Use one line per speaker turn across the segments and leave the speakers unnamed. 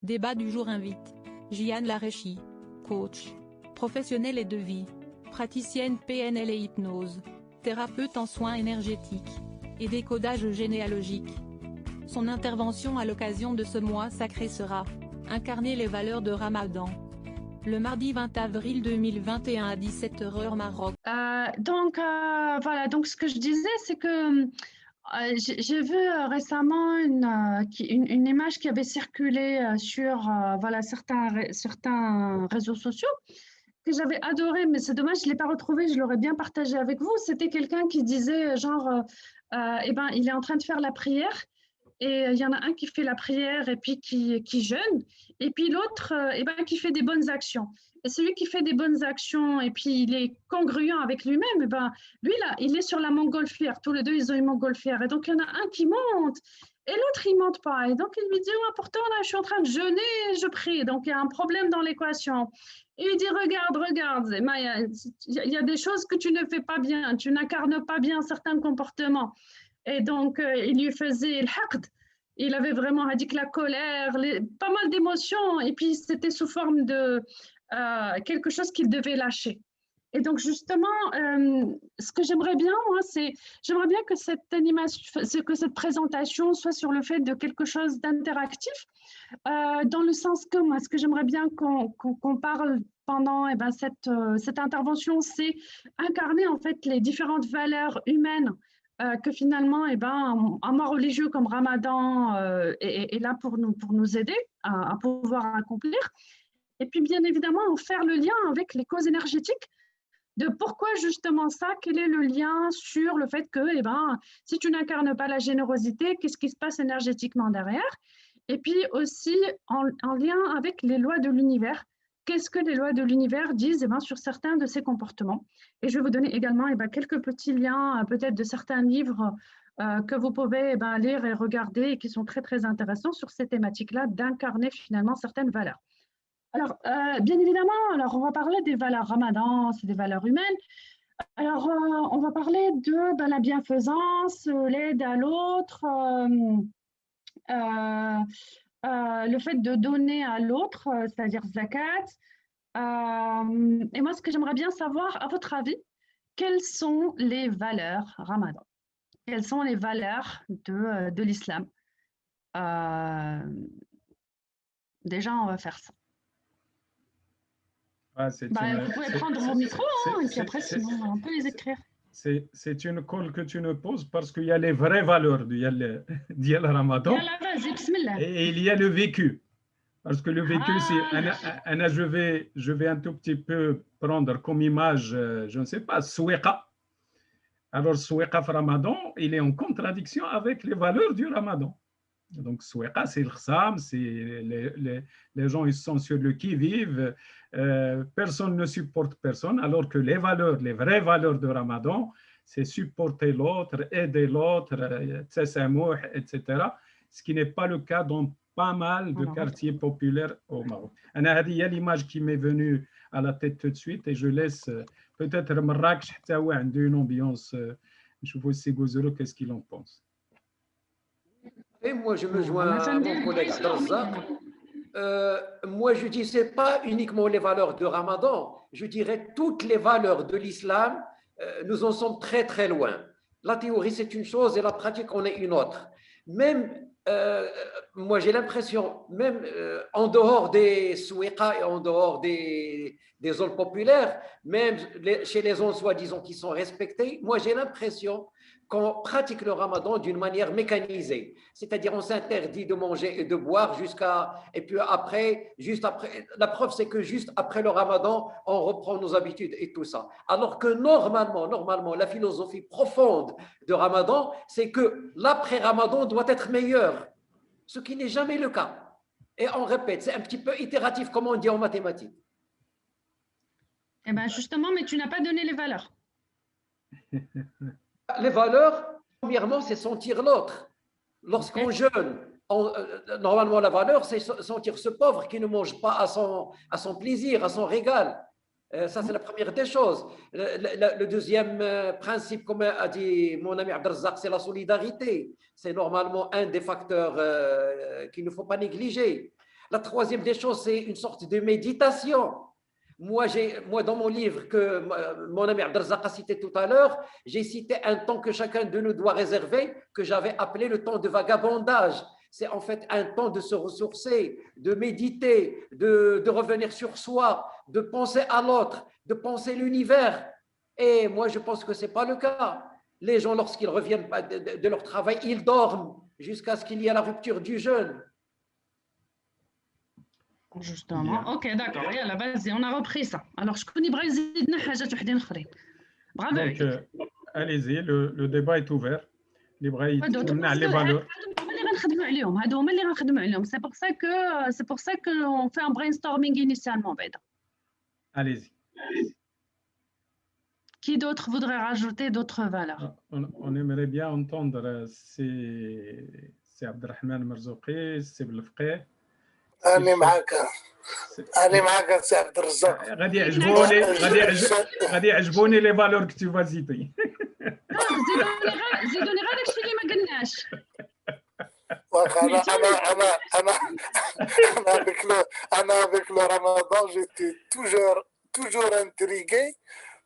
Débat du jour invite Jiane Larechi, coach, professionnelle et de vie, praticienne PNL et hypnose, thérapeute en soins énergétiques et décodage généalogique. Son intervention à l'occasion de ce mois sacré sera « Incarner les valeurs de Ramadan ». Le mardi 20 avril 2021 à 17h Maroc.
Voilà, donc ce que je disais, c'est que j'ai vu récemment une image qui avait circulé sur voilà, certains réseaux sociaux que j'avais adoré, mais c'est dommage, je ne l'ai pas retrouvé, je l'aurais bien partagé avec vous. C'était quelqu'un qui disait genre, eh ben, il est en train de faire la prière et il y en a un qui fait la prière et puis qui jeûne, et puis l'autre eh ben, qui fait des bonnes actions. Et celui qui fait des bonnes actions et puis il est congruent avec lui-même, eh ben, lui là, il est sur la montgolfière. Tous les deux, ils ont une montgolfière. Et donc, il y en a un qui monte et l'autre, il ne monte pas. Et donc, il lui dit, oh, pourtant, là, je suis en train de jeûner et je prie. Donc, il y a un problème dans l'équation. Et il dit, regarde, il y a des choses que tu ne fais pas bien. Tu n'incarnes pas bien certains comportements. Et donc, il lui faisait le haqd. Il avait vraiment dit que la colère, pas mal d'émotions. Et puis, c'était sous forme de quelque chose qu'il devait lâcher. Et donc, justement, ce que j'aimerais bien, moi, j'aimerais bien que cette animation, que cette présentation soit sur le fait de quelque chose d'interactif, dans le sens que moi, ce que j'aimerais bien qu'on parle pendant eh ben, cette intervention, c'est incarner en fait les différentes valeurs humaines que finalement, eh ben, un mois religieux comme Ramadan est là pour nous aider à pouvoir accomplir. Et puis, bien évidemment, faire le lien avec les causes énergétiques de pourquoi justement ça, quel est le lien sur le fait que, eh ben, si tu n'incarnes pas la générosité, qu'est-ce qui se passe énergétiquement derrière? Et puis aussi en lien avec les lois de l'univers. Qu'est-ce que les lois de l'univers disent eh ben, sur certains de ces comportements? Et je vais vous donner également eh ben, quelques petits liens, peut-être de certains livres que vous pouvez eh ben, lire et regarder et qui sont très, très intéressants sur ces thématiques-là, d'incarner finalement certaines valeurs. Alors, bien évidemment, alors on va parler des valeurs Ramadan, c'est des valeurs humaines. Alors, on va parler de la bienfaisance, l'aide à l'autre, le fait de donner à l'autre, c'est-à-dire zakat. Et moi, ce que j'aimerais bien savoir, à votre avis, quelles sont les valeurs Ramadan? Quelles sont les valeurs de l'islam? Déjà, on va faire ça.
Ah,
vous pouvez prendre mon micro, hein, et puis après, sinon, on peut les écrire.
C'est une colle que tu nous poses parce qu'il y a les vraies valeurs du Ramadan et il y a le vécu. Parce que le vécu, je vais un tout petit peu prendre comme image, je ne sais pas, Souéqa. Alors, Souéqa Ramadan, il est en contradiction avec les valeurs du Ramadan. Donc, Souéqa, c'est le khsam, c'est les gens, ils sont sur le qui-vive, personne ne supporte personne, alors que les vraies valeurs de Ramadan, c'est supporter l'autre, aider l'autre, etc. Ce qui n'est pas le cas dans pas mal de quartiers populaires au Maroc. Il y a l'image qui m'est venue à la tête tout de suite et je laisse peut-être Marrakech, une ambiance, je vois Ségozoro, qu'est-ce qu'il en pense.
Et moi, je me joins à mon collègue Abdelrazak. Moi, je ne disais pas uniquement les valeurs de Ramadan, je dirais toutes les valeurs de l'islam, nous en sommes très, très loin. La théorie, c'est une chose et la pratique, en est une autre. Même, moi, j'ai l'impression, même en dehors des souéqa et en dehors des zones populaires, même chez les zones soi-disant qui sont respectées, moi, j'ai l'impression qu'on pratique le ramadan d'une manière mécanisée. C'est-à-dire, on s'interdit de manger et de boire et puis juste après, la preuve, c'est que juste après le ramadan, on reprend nos habitudes et tout ça. Alors que normalement, la philosophie profonde de ramadan, c'est que l'après-ramadan doit être meilleur, ce qui n'est jamais le cas. Et on répète, c'est un petit peu itératif, comme on dit en mathématiques.
Eh bien, justement, mais tu n'as pas donné les valeurs.
Les valeurs, premièrement, c'est sentir l'autre. Lorsqu'on jeûne, normalement, la valeur, c'est sentir ce pauvre qui ne mange pas à son plaisir, à son régal. Ça, c'est la première des choses. Le deuxième principe, comme a dit mon ami Abdelrazak, c'est la solidarité. C'est normalement un des facteurs qu'il ne faut pas négliger. La troisième des choses, c'est une sorte de méditation. Moi, dans mon livre que mon ami Abdelrazak a cité tout à l'heure, j'ai cité un temps que chacun de nous doit réserver, que j'avais appelé le temps de vagabondage. C'est en fait un temps de se ressourcer, de méditer, de revenir sur soi, de penser à l'autre, de penser l'univers. Et moi, je pense que ce n'est pas le cas. Les gens, lorsqu'ils reviennent de leur travail, ils dorment jusqu'à ce qu'il y ait la rupture du jeûne.
Justement, ok, d'accord. Yalla, vas-y, on a repris ça. Alors, je connais يزيدنا حاجات وحدين اخرين. Bravo.
Donc, allez-y, le débat est ouvert. Les bras, les valeurs.
هادو هما اللي غنخدموا عليهم. C'est pour ça que on fait un brainstorming initialement, Beda.
Allez-y.
Qui d'autre voudrait rajouter d'autres valeurs?
On aimerait bien entendre c'est Abdelrahman Marzouki, c'est Belfqih.
أنا معاك سي عبد الرزاق.
غادي يعجبوني لي فالور كنتي فازيتي.
زيدوني غير داكشي اللي ما قلناش.
أنا avec le Ramadan, j'étais toujours intrigué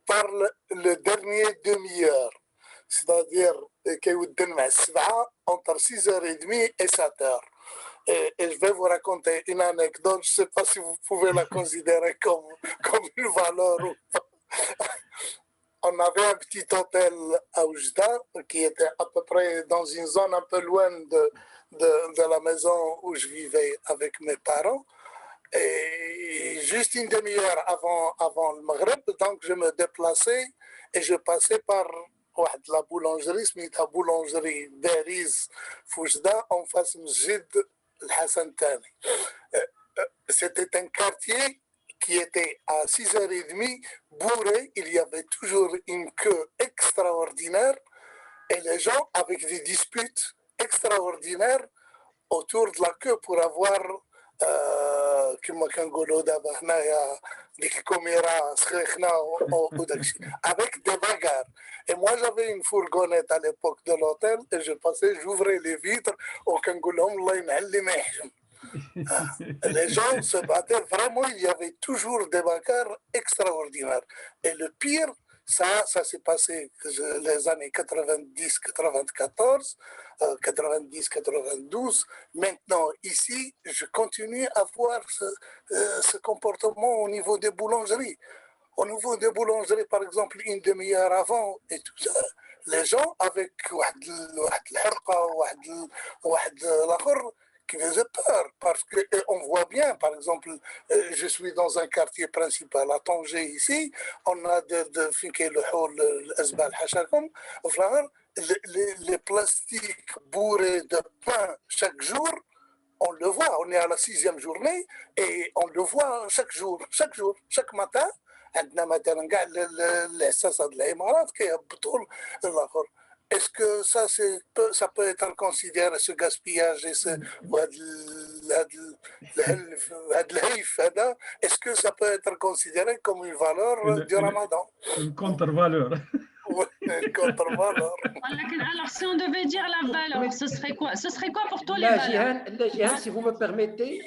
par le dernier demi-heure, c'est-à-dire كيودن مع السبعة entre 6h30 et 7h. Et je vais vous raconter une anecdote, je ne sais pas si vous pouvez la considérer comme une valeur ou pas. On avait un petit hôtel à Oujda qui était à peu près dans une zone un peu loin de la maison où je vivais avec mes parents. Et juste une demi-heure avant le Maghreb, donc je me déplaçais et je passais par la boulangerie, la boulangerie Beriz Foujda en face de Masjid Hassan Thani. C'était un quartier qui était à 6h30 bourré. Il y avait toujours une queue extraordinaire et les gens avec des disputes extraordinaires autour de la queue pour avoir avec des bagarres. Et moi j'avais une fourgonnette à l'époque de l'hôtel et je passais, j'ouvrais les vitres au Kangoulom. Les gens se battaient vraiment, il y avait toujours des bagarres extraordinaires. Et le pire, ça s'est passé les années 90-94, 90-92. Maintenant, ici, je continue à voir ce comportement au niveau des boulangeries. Au niveau des boulangeries, par exemple, une demi-heure avant et tout ça, les gens avec qui faisait peur parce qu'on voit bien, par exemple, je suis dans un quartier principal à Tanger ici, on a les plastiques bourrés de pain chaque jour, on le voit, on est à la 6e journée et on le voit chaque matin. عندنا مثلا كاع الاحساس هاد العمارات كيهبطوا الاخر. Est-ce que ça peut être considéré ce gaspillage et est-ce que ça peut être considéré comme une valeur du Ramadan?
Une contre-valeur.
Oui, une contre-valeur.
Alors, si on devait dire la valeur, ce serait quoi? Ce serait quoi pour toi les valeurs?
Jihan, si vous me permettez,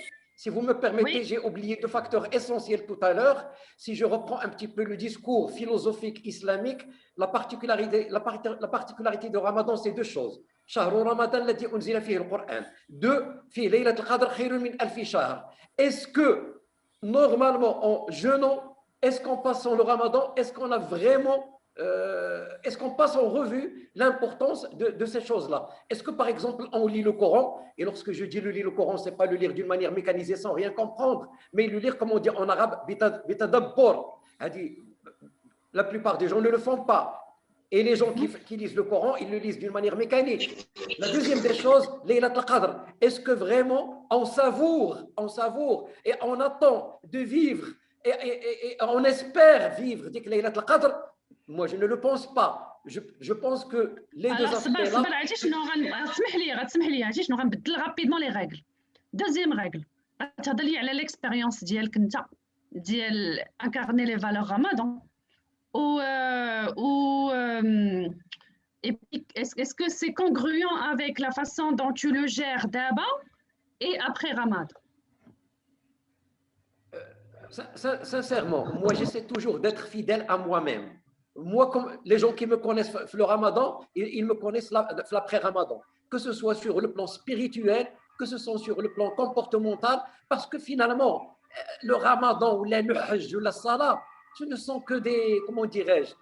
oui. J'ai oublié deux facteurs essentiels tout à l'heure. Si je reprends un petit peu le discours philosophique islamique, la particularité de Ramadan, c'est deux choses. شهر رمضان الذي أنزل فيه القرآن. Deux, في ليلة القدر خير من ألف شهر. Est-ce que normalement en jeûnant, est-ce qu'en passant le Ramadan, est-ce qu'on a vraiment est-ce qu'on passe en revue l'importance de ces choses-là? Est-ce que, par exemple, on lit le Coran, et lorsque je dis le lire le Coran, ce n'est pas le lire d'une manière mécanisée sans rien comprendre, mais le lire, comme on dit en arabe, bitadabbur. La plupart des gens ne le font pas. Et les gens qui lisent le Coran, ils le lisent d'une manière mécanique. La deuxième des choses, Laylat al-Qadr. Est-ce que vraiment on savoure, et on attend de vivre, et on espère vivre, dit que Laylat al-Qadr? Moi, je ne le pense pas. Je pense que les deux aspects-là...
غتسمح لي عرفتي شنو غنبدل رابيدمون لي ريغل. دوزيام ريغل غتهضر لي على ليكسبيريونس ديالك انت ديال انكارني لي فالور رمضان et puis est-ce que c'est congruent avec la façon dont tu le gères d'abord et après Ramadan?
Sincèrement, moi, j'essaie toujours d'être fidèle à moi-même. Moi, comme les gens qui me connaissent le Ramadan, ils me connaissent l'après-Ramadan. Que ce soit sur le plan spirituel, que ce soit sur le plan comportemental, parce que finalement, le Ramadan ou le Hajj ou la Salah, ce ne sont que des, comment dirais-je,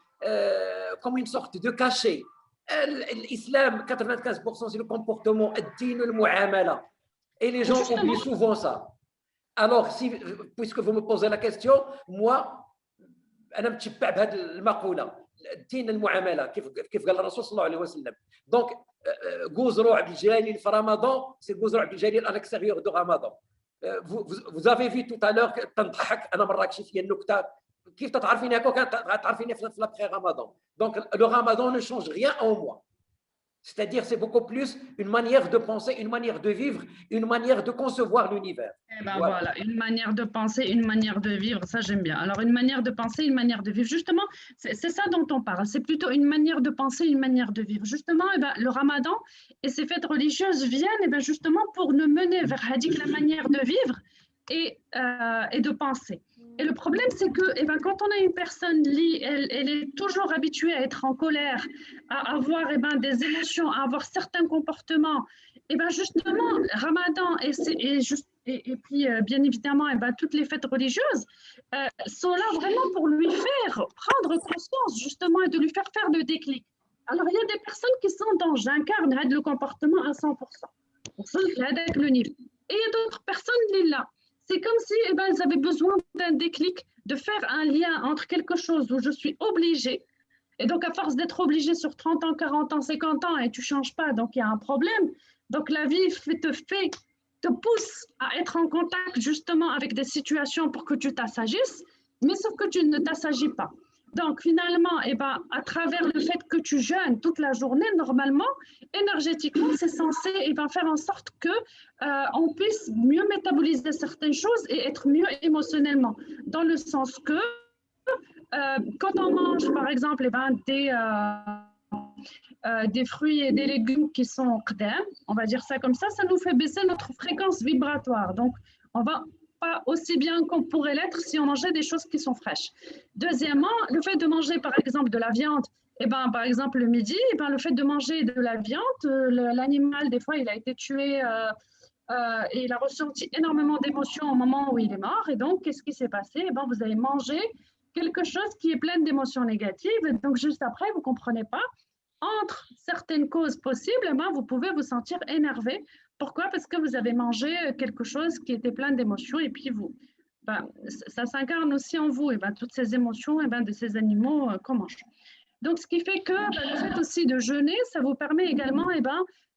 comme une sorte de cachet. L'islam, 95%, c'est le comportement, ad-din, le mu'amala. Et les gens oublient souvent ça. Alors, puisque vous me posez la question, moi, انا متشبع بهذه المقوله الدين المعامله كيف قال الرسول صلى الله عليه وسلم. دونك غوزرو عبد الجليل في رمضان سي غوزرو عبد الجليل à l'extérieur de Ramadan. Vous avez vu tout à l'heure تنضحك انا مره كشفت لي النكته كيف تعرفيني هكا تعرفيني في l'après Ramadan. Donc le Ramadan ne change rien en moi. C'est-à-dire, c'est beaucoup plus une manière de penser, une manière de vivre, une manière de concevoir l'univers.
Eh ben voilà, une manière de penser, une manière de vivre, ça j'aime bien. Alors, une manière de penser, une manière de vivre. Justement, c'est ça dont on parle. C'est plutôt une manière de penser, une manière de vivre. Justement, eh ben, le Ramadan et ces fêtes religieuses viennent eh ben, justement pour nous mener vers la manière de vivre et de penser. Et le problème, c'est que eh ben, quand on a une personne, elle est toujours habituée à être en colère, à avoir eh ben, des émotions, à avoir certains comportements. Et ben, justement, Ramadan et puis bien évidemment eh ben, toutes les fêtes religieuses sont là vraiment pour lui faire prendre conscience justement et de lui faire faire le déclic. Alors, il y a des personnes qui sont dans j'incarne le comportement à 100%. Pour ça, avec le niveau. Et il y a d'autres personnes qui sont là. C'est comme si eh ben, elles avaient besoin d'un déclic, de faire un lien entre quelque chose où je suis obligée. Et donc, à force d'être obligée sur 30 ans, 40 ans, 50 ans, et tu ne changes pas, donc il y a un problème. Donc, la vie te pousse à être en contact justement avec des situations pour que tu t'assagisses, mais sauf que tu ne t'assagis pas. Donc, finalement, eh ben, à travers le fait que tu jeûnes toute la journée, normalement, énergétiquement, c'est censé eh ben, faire en sorte qu'on puisse mieux métaboliser certaines choses et être mieux émotionnellement. Dans le sens que quand on mange, par exemple, eh ben, des fruits et des légumes qui sont qdam, on va dire ça comme ça nous fait baisser notre fréquence vibratoire. Donc, on va pas aussi bien qu'on pourrait l'être si on mangeait des choses qui sont fraîches. Deuxièmement, le fait de manger par exemple de la viande, eh ben, par exemple le midi, eh ben, le fait de manger de la viande, l'animal des fois il a été tué et il a ressenti énormément d'émotions au moment où il est mort. Et donc qu'est-ce qui s'est passé? Eh ben, vous avez mangé quelque chose qui est plein d'émotions négatives. Et donc juste après, vous ne comprenez pas. Entre certaines causes possibles, eh ben, vous pouvez vous sentir énervé. Pourquoi? Parce que vous avez mangé quelque chose qui était plein d'émotions et puis ça s'incarne aussi en vous, et toutes ces émotions de ces animaux qu'on mange. Donc, ce qui fait que le fait aussi de jeûner, ça vous permet également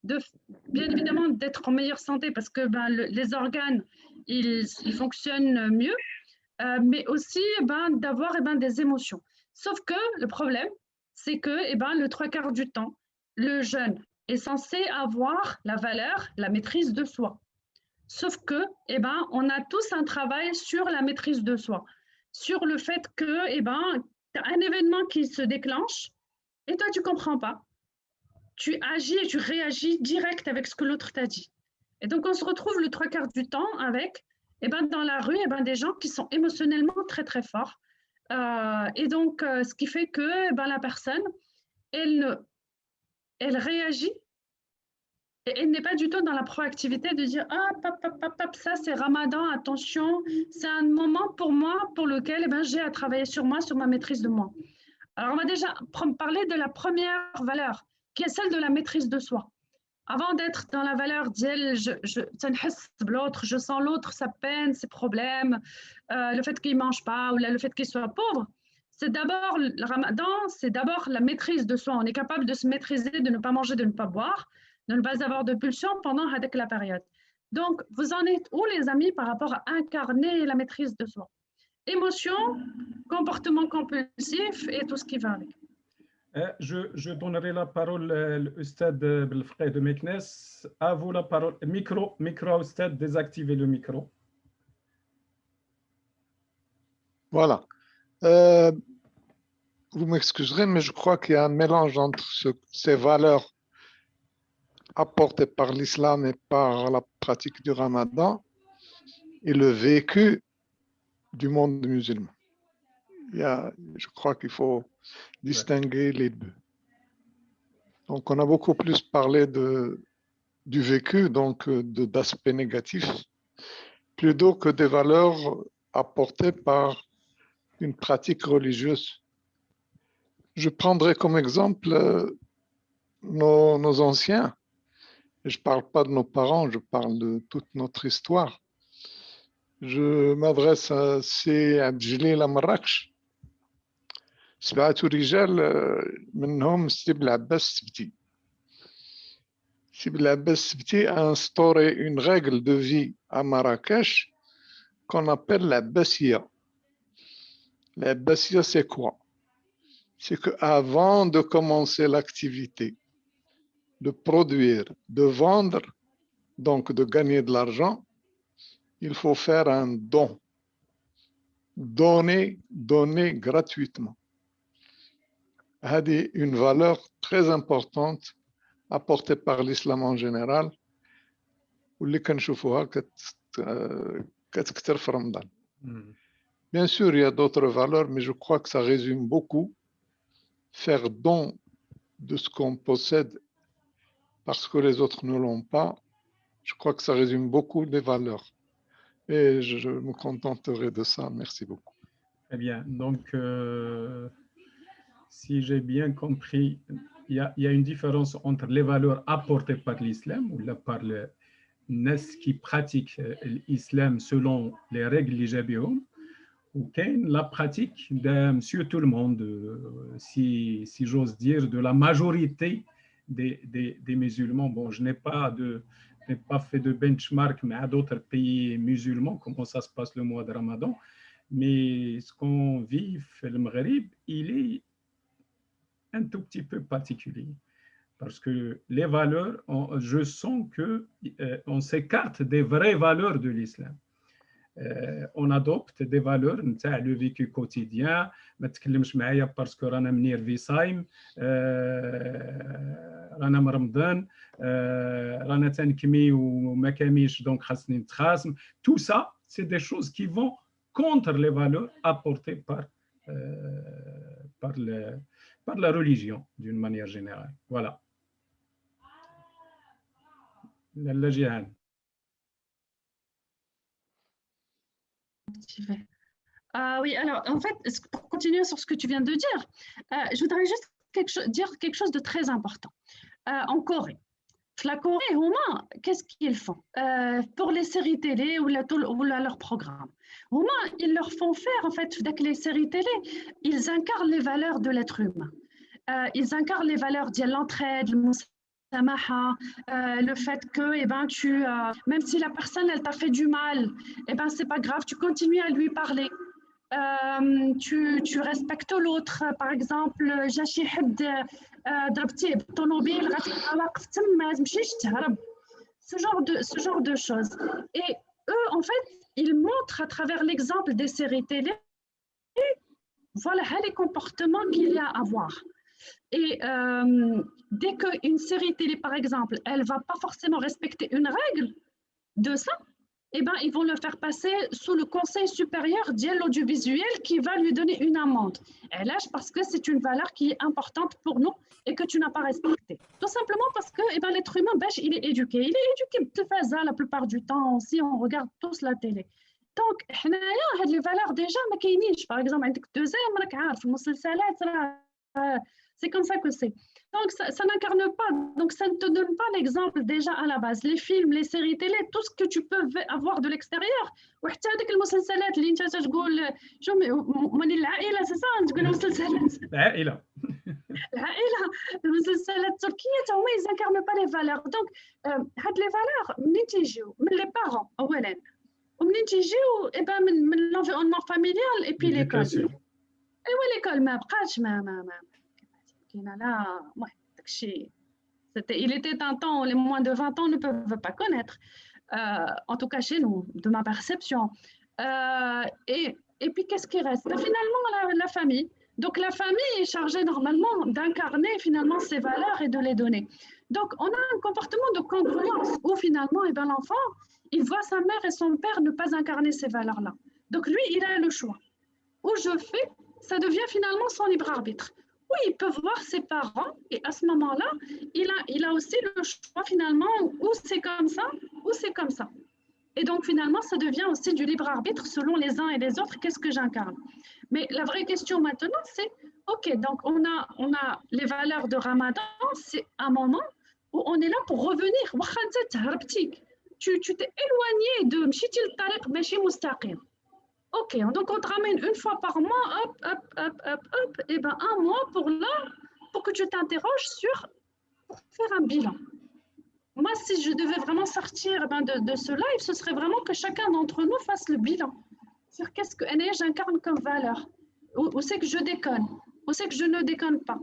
bien évidemment d'être en meilleure santé parce que les organes, ils fonctionnent mieux, mais aussi d'avoir des émotions. Sauf que le problème, c'est que le 3/4 du temps, le jeûne est censé avoir la valeur, la maîtrise de soi. Sauf que, on a tous un travail sur la maîtrise de soi, sur le fait que, tu as un événement qui se déclenche et toi, tu ne comprends pas. Tu agis et tu réagis direct avec ce que l'autre t'a dit. Et donc, on se retrouve le 3/4 du temps avec, dans la rue, des gens qui sont émotionnellement très, très forts. Et donc, ce qui fait que la personne, elle réagit et elle n'est pas du tout dans la proactivité de dire « Ah, ça c'est Ramadan, attention, c'est un moment pour moi pour lequel j'ai à travailler sur moi, sur ma maîtrise de moi. » Alors, on va déjà parler de la première valeur, qui est celle de la maîtrise de soi. Avant d'être dans la valeur d'elle, je sens l'autre, sa peine, ses problèmes, le fait qu'il ne mange pas ou le fait qu'il soit pauvre, c'est d'abord le Ramadan, c'est d'abord la maîtrise de soi. On est capable de se maîtriser, de ne pas manger, de ne pas boire, de ne pas avoir de pulsion pendant la période. Donc, vous en êtes où, les amis, par rapport à incarner la maîtrise de soi? Émotion, comportement compulsif et tout ce qui va avec.
Je donnerai la parole à l'Ustad Belfaqih de Meknes. À vous la parole. Micro, Ustad, désactivez le micro.
Voilà. Vous m'excuserez, mais je crois qu'il y a un mélange entre ces valeurs apportées par l'islam et par la pratique du Ramadan et le vécu
du monde musulman. Je crois qu'il faut distinguer les deux. Donc, on a beaucoup plus parlé du vécu, donc d'aspects négatifs, plutôt que des valeurs apportées par une pratique religieuse. Je prendrai comme exemple nos anciens. Je ne parle pas de nos parents, je parle de toute notre histoire. Je m'adresse à سي عبد الجليل مراكش. 7 رجال منهم سي بالعباس السبتي. سي بالعباس السبتي a instauré une règle de vie à Marrakech qu'on appelle l'Abbasiya. L'Abbasiya, c'est quoi? C'est qu'avant de commencer l'activité, de produire, de vendre, donc de gagner de l'argent, il faut faire un don. Donner gratuitement. C'est une valeur très importante apportée par l'islam en général, واللي كنشوفوها كتكثر في رمضان. Bien sûr, il y a d'autres valeurs, mais je crois que ça résume beaucoup faire don de ce qu'on possède parce que les autres ne l'ont pas. Je crois que ça résume beaucoup les valeurs. Et je me contenterai de ça. Merci beaucoup.
Très bien. Donc, si j'ai bien compris, il y a une différence entre les valeurs apportées par l'islam ou par les gens qui pratiquent l'islam selon les règles l'ijabihum, ou la pratique de monsieur tout le monde, si j'ose dire, de la majorité des musulmans. Bon, je n'ai pas fait de benchmark mais à d'autres pays musulmans, comment ça se passe le mois de Ramadan, mais ce qu'on vit au Maghreb, il est un tout petit peu particulier parce que les valeurs, je sens qu'on s'écarte des vraies valeurs de l'islam. On adopte des valeurs نتاع le vécu quotidien. ما تكلمش معايا باسكو رانا منير في صايم، رانا من رمضان، رانا تنكمي وما كاميش دونك خاصني نتخاصم. Tout ça, c'est des choses qui vont contre les valeurs apportées par la religion d'une manière générale. Voilà. La Jihan.
Oui, alors en fait, pour continuer sur ce que tu viens de dire, je voudrais juste dire quelque chose de très important. En Corée, la Corée, qu'est-ce qu'ils font pour les séries télé ou leur programme? Ils leur font faire, en fait, avec les séries télé, ils incarnent les valeurs de l'être humain. Ils incarnent les valeurs de l'entraide, le fait que même si la personne elle t'a fait du mal, c'est pas grave, tu continues à lui parler, tu respectes l'autre. Par exemple, ce genre de choses. Et eux, en fait, ils montrent à travers l'exemple des séries télé, voilà les comportements qu'il y a à voir. Et dès qu'une série télé, par exemple, elle ne va pas forcément respecter une règle de ça, ils vont le faire passer sous le conseil supérieur de l'audiovisuel qui va lui donner une amende. Et là, parce que c'est une valeur qui est importante pour nous et que tu n'as pas respectée. Tout simplement parce que l'être humain, il est éduqué. Il est éduqué la plupart du temps aussi, on regarde tous la télé. Donc, les valeurs déjà, par exemple, c'est comme ça que c'est. Donc, ça n'incarne pas, donc ça ne te donne pas l'exemple déjà à la base. Les films, les séries télé, tout ce que tu peux avoir de l'extérieur. وحتى هذيك المسلسلات اللي انت تقول شو ماني العائله c'est ça تقول المسلسلات
العائله
المسلسلات التركيه هما ils incarnent pas les valeurs. Donc هاد les valeurs منين تيجيو من les parents اولا ومنين تيجيو من l'environnement familial et puis l'école. ايوا l'école ما بقاتش ما là, il était un temps où les moins de 20 ans ne peuvent pas connaître, en tout cas chez nous, de ma perception. Et puis, qu'est-ce qui reste? Finalement, la famille. Donc, la famille est chargée normalement d'incarner finalement ces valeurs et de les donner. Donc, on a un comportement de congruence où finalement, l'enfant, il voit sa mère et son père ne pas incarner ces valeurs-là. Donc lui, il a le choix. Où je fais, ça devient finalement son libre arbitre. Oui, il peut voir ses parents et à ce moment-là, il a aussi le choix finalement où c'est comme ça, ou c'est comme ça. Et donc finalement, ça devient aussi du libre arbitre selon les uns et les autres, qu'est-ce que j'incarne. Mais la vraie question maintenant, c'est, ok, donc on a les valeurs de Ramadan, c'est un moment où on est là pour revenir. Tu t'es éloigné de مشيتي للطريق ماشي مستقيم. Ok, donc on te ramène une fois par mois, hop, et ben un mois pour que tu t'interroges pour faire un bilan. Moi, si je devais vraiment sortir de ce live, ce serait vraiment que chacun d'entre nous fasse le bilan sur qu'est-ce que j'incarne comme valeur, où c'est que je déconne, où c'est que je ne déconne pas.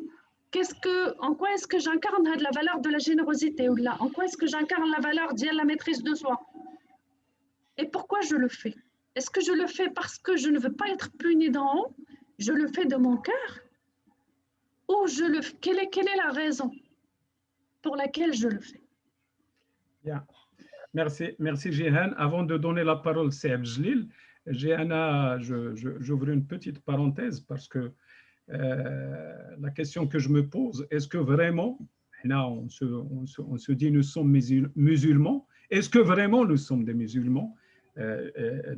En quoi est-ce que j'incarne la valeur de la générosité ou là, en quoi est-ce que j'incarne la valeur de la maîtrise de soi? Et pourquoi je le fais? Est-ce que je le fais parce que je ne veux pas être puni d'en haut? Je le fais de mon cœur? Ou quelle est la raison pour laquelle je le fais?
Bien. Merci Jihan. Avant de donner la parole à Abdeljalil, j'ouvre une petite parenthèse parce que la question que je me pose, est-ce que vraiment, là on se dit nous sommes musulmans, est-ce que vraiment nous sommes des musulmans?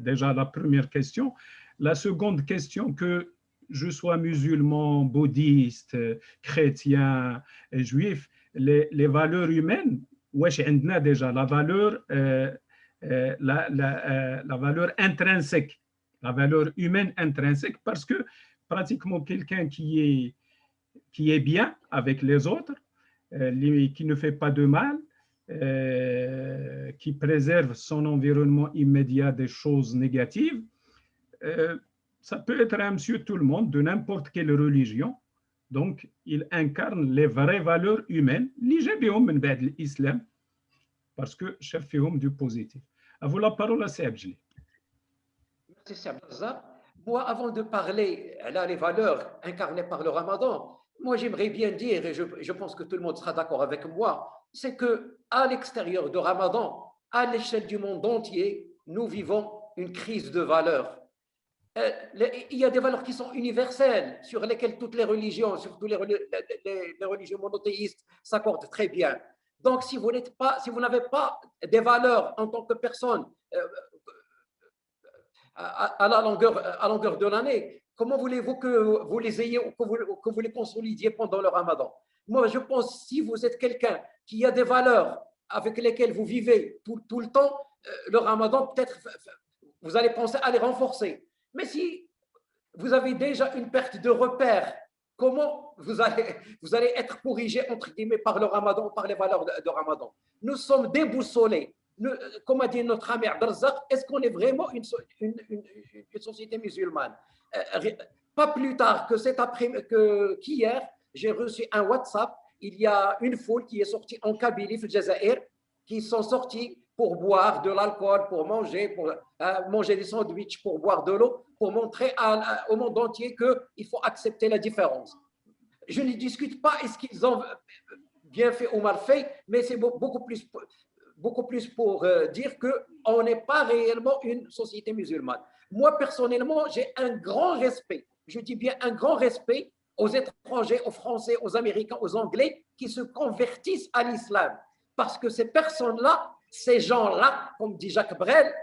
Déjà la première question. La seconde question, que je sois musulman, bouddhiste, chrétien, juif, les valeurs humaines, wesh عندنا déjà la valeur intrinsèque, la valeur humaine intrinsèque, parce que pratiquement quelqu'un qui est bien avec les autres, qui ne fait pas de mal, qui préserve son environnement immédiat des choses négatives, ça peut être un monsieur tout le monde, de n'importe quelle religion. Donc, il incarne les vraies valeurs humaines, l'islam, parce que chef fihom du positif. À vous la parole, c'est Abdeljalil.
Merci, Sir Abdelzak. Moi, avant de parler là, les valeurs incarnées par le Ramadan, moi, j'aimerais bien dire, et je pense que tout le monde sera d'accord avec moi, c'est qu'à l'extérieur de Ramadan, à l'échelle du monde entier, nous vivons une crise de valeurs. Il y a des valeurs qui sont universelles, sur lesquelles toutes les religions, surtout les religions monothéistes, s'accordent très bien. Donc, si vous n'avez pas des valeurs en tant que personne à la longueur de l'année, comment voulez-vous que vous les ayez ou que vous les consolidiez pendant le Ramadan? Moi, je pense que si vous êtes quelqu'un qui a des valeurs avec lesquelles vous vivez tout le temps, le Ramadan, peut-être, vous allez penser à les renforcer. Mais si vous avez déjà une perte de repère, comment vous allez être corrigé, entre guillemets, par le Ramadan, par les valeurs de Ramadan? Nous sommes déboussolés. Comme a dit notre ami Abdelzak, est-ce qu'on est vraiment une société musulmane? Pas plus tard qu'hier, j'ai reçu un WhatsApp. Il y a une foule qui est sortie en Kabylie, au Jazaïr, qui sont sortis pour boire de l'alcool, pour manger des sandwichs, pour boire de l'eau, pour montrer au monde entier qu'il faut accepter la différence. Je ne discute pas est-ce qu'ils ont bien fait ou mal fait, mais c'est beaucoup plus pour dire qu'on n'est pas réellement une société musulmane. Moi, personnellement, j'ai un grand respect, je dis bien un grand respect aux étrangers, aux Français, aux Américains, aux Anglais qui se convertissent à l'islam. Parce que ces personnes-là, ces gens-là, comme dit Jacques Brel,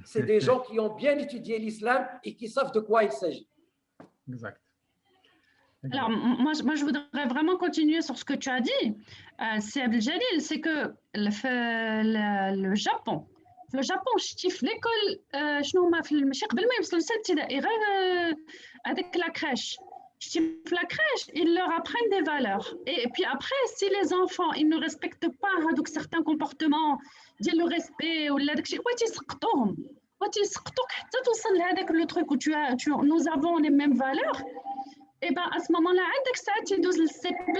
c'est des gens qui ont bien étudié l'islam et qui savent de quoi il s'agit.
Exact.
Alors, moi, je voudrais vraiment continuer sur ce que tu as dit. C'est Abdeljalil, c'est que le Japon, je في l'école شنو هما ماشي قبل ما يوصلوا لسه الابتدائي غير هذاك لا كراش في la crèche, ils leur apprennent des valeurs. Et puis après, si les enfants ils ne respectent pas certains comportements, ديال le respect ولا داكشي وتيسقطوهم وتيسقطوك حتى توصل لهذاك لو تروك où nous avons les mêmes valeurs. Et ben à ce moment-là عندك ساعات يدوز للCP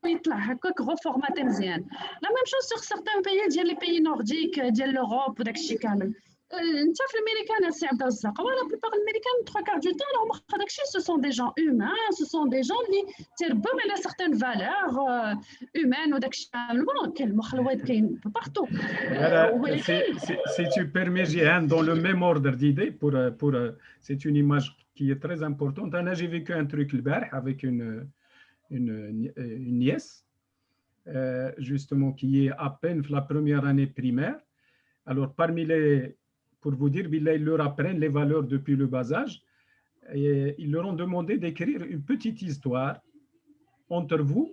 ويطلع هكاك reformaté مزيان. La même chose sur certains pays ديال les pays nordiques ديال l'Europe وداك الشيء كامل. انت في الامريكان السي عبد الرزاق ولا بليبار الامريكان 3/4 du temps راهم هذاك الشيء ce sont des gens humains ce sont des gens اللي تربوا على certaines valeurs humaines وداك الشيء كاين المخلوط كاين partout.
Si tu permets, Jihan, dans le même ordre d'idée, c'est une image qui est très importante. J'ai vécu un truc le bar avec une nièce, justement, qui est à peine la première année primaire. Alors, pour vous dire, ils leur apprennent les valeurs depuis le bas âge et ils leur ont demandé d'écrire une petite histoire entre vous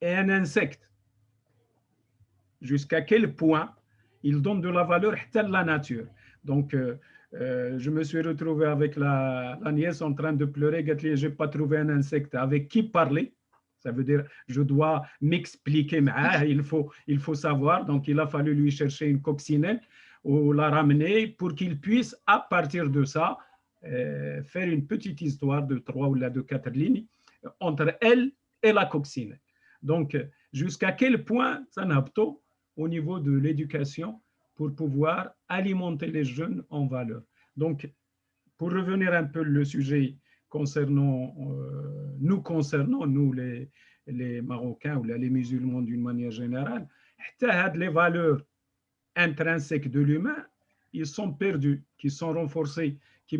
et un insecte. Jusqu'à quel point ils donnent de la valeur à la nature. Donc, je me suis retrouvé avec la nièce en train de pleurer. Je n'ai pas trouvé un insecte avec qui parler. Ça veut dire, je dois m'expliquer. Il faut savoir. Donc, il a fallu lui chercher une coccinelle ou la ramener pour qu'il puisse, à partir de ça, faire une petite histoire de 3 ou de 4 lignes entre elle et la coccinelle. Donc, jusqu'à quel point ça n'a pas au niveau de l'éducation pour pouvoir alimenter les jeunes en valeur. Donc, pour revenir un peu le sujet concernant nous les Marocains ou les musulmans d'une manière générale, les valeurs intrinsèques de l'humain, ils sont perdus, qui sont renforcés, qui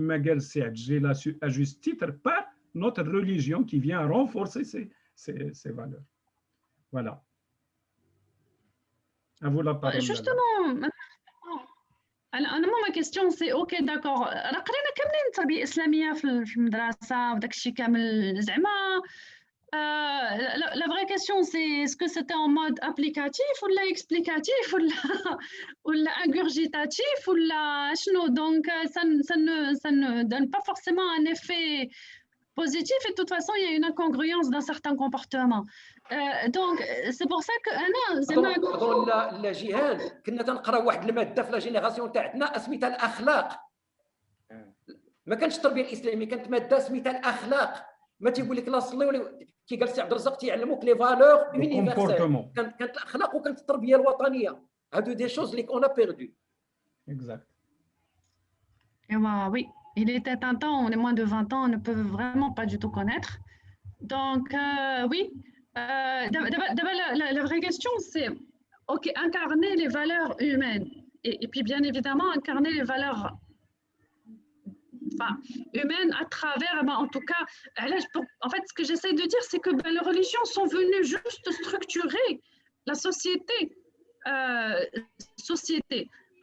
à juste titre par notre religion qui vient renforcer ces valeurs. Voilà. À vous la parole.
Justement, انا ما كيستيون سي اوكي داكور راه قرينا كاملين التربيه الاسلاميه في المدرسه وداك الشيء كامل زعما لا فري كيستيون سي اسكو سيتي en mode applicatif ولا explicatif ولا ingurgitatif ولا شنو دونك ça ne donne pas forcément un effet positif et de toute façon il y a une incongruence dans certains comportements. Donc c'est pour ça que انا زعما
لا جيهان كنا تنقراو واحد الماده في لا جينيراسيون تاعنا سميتها الاخلاق. ما كانش التربيه الاسلاميه، كانت ماده سميتها الاخلاق. ما تيقول لك لا صلي ولا كي قال السي عبد الرزاق تيعلموك لي فالور يونيفرسال. كانت الاخلاق وكانت التربيه الوطنيه. هادو دي شوز اللي اون ا بيردو.
Exact.
Oui. Il était un temps où les moins de 20 ans ne peuvent vraiment pas du tout connaître. Donc, oui, la vraie question, c'est okay, incarner les valeurs humaines et puis bien évidemment incarner les valeurs humaines à travers, en tout cas, en fait, ce que j'essaie de dire, c'est que les religions sont venues juste structurer la société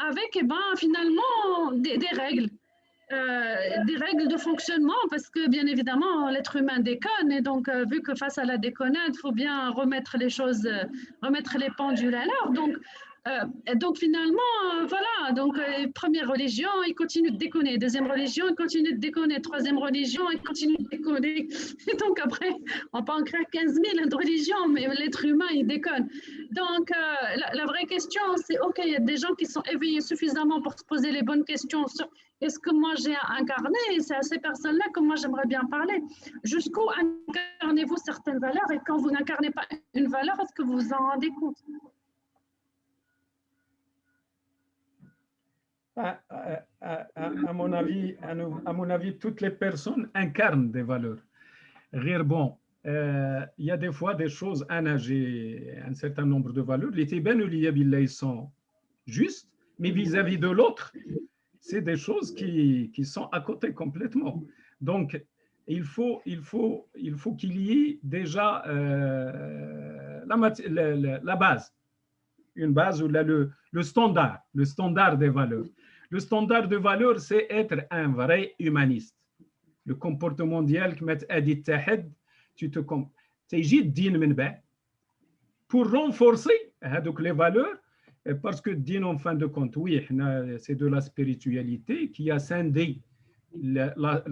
avec finalement des règles. Des règles de fonctionnement parce que bien évidemment l'être humain déconne et donc vu que face à la déconnade il faut bien remettre les choses, remettre les pendules à l'heure. Donc finalement voilà, donc première religion il continue de déconner, deuxième religion il continue de déconner, troisième religion il continue de déconner et donc après on peut en créer 15 000 de religions mais l'être humain il déconne. Donc la vraie question c'est ok, il y a des gens qui sont éveillés suffisamment pour se poser les bonnes questions sur est-ce que moi j'ai incarné, et c'est à ces personnes-là que moi j'aimerais bien parler. Jusqu'où incarnez-vous certaines valeurs et quand vous n'incarnez pas une valeur, est-ce que vous vous en rendez compte?
À mon avis, toutes les personnes incarnent des valeurs. Bon, il y a des fois des choses, j'ai un certain nombre de valeurs, les Tibétains, ils sont justes, mais vis-à-vis de l'autre, c'est des choses qui sont à côté complètement. Donc, il faut qu'il y ait déjà la base, une base où le standard des valeurs. Le standard de valeurs, c'est être un vrai humaniste. Le comportement mondial qui met à dit tu te pour renforcer les valeurs. Parce que, en fin de compte, oui, c'est de la spiritualité qui a scindé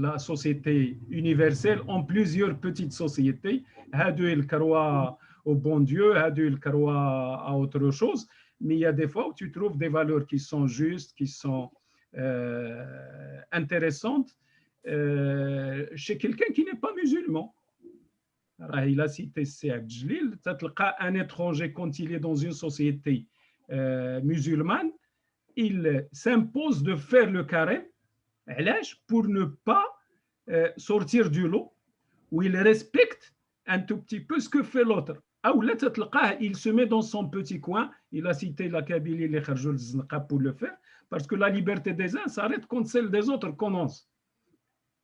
la société universelle en plusieurs petites sociétés. Hadou il croit au bon Dieu, Hadou il croit à autre chose. Mais il y a des fois où tu trouves des valeurs qui sont justes, qui sont intéressantes chez quelqu'un qui n'est pas musulman. Il a cité Saad Jalil, un étranger quand il est dans une société musulmane, il s'impose de faire le carême pour ne pas sortir du lot, où il respecte un tout petit peu ce que fait l'autre. Il se met dans son petit coin. Il a cité la Kabylie, les Kharjoul Znqa pour le faire, parce que la liberté des uns s'arrête quand celle des autres commence.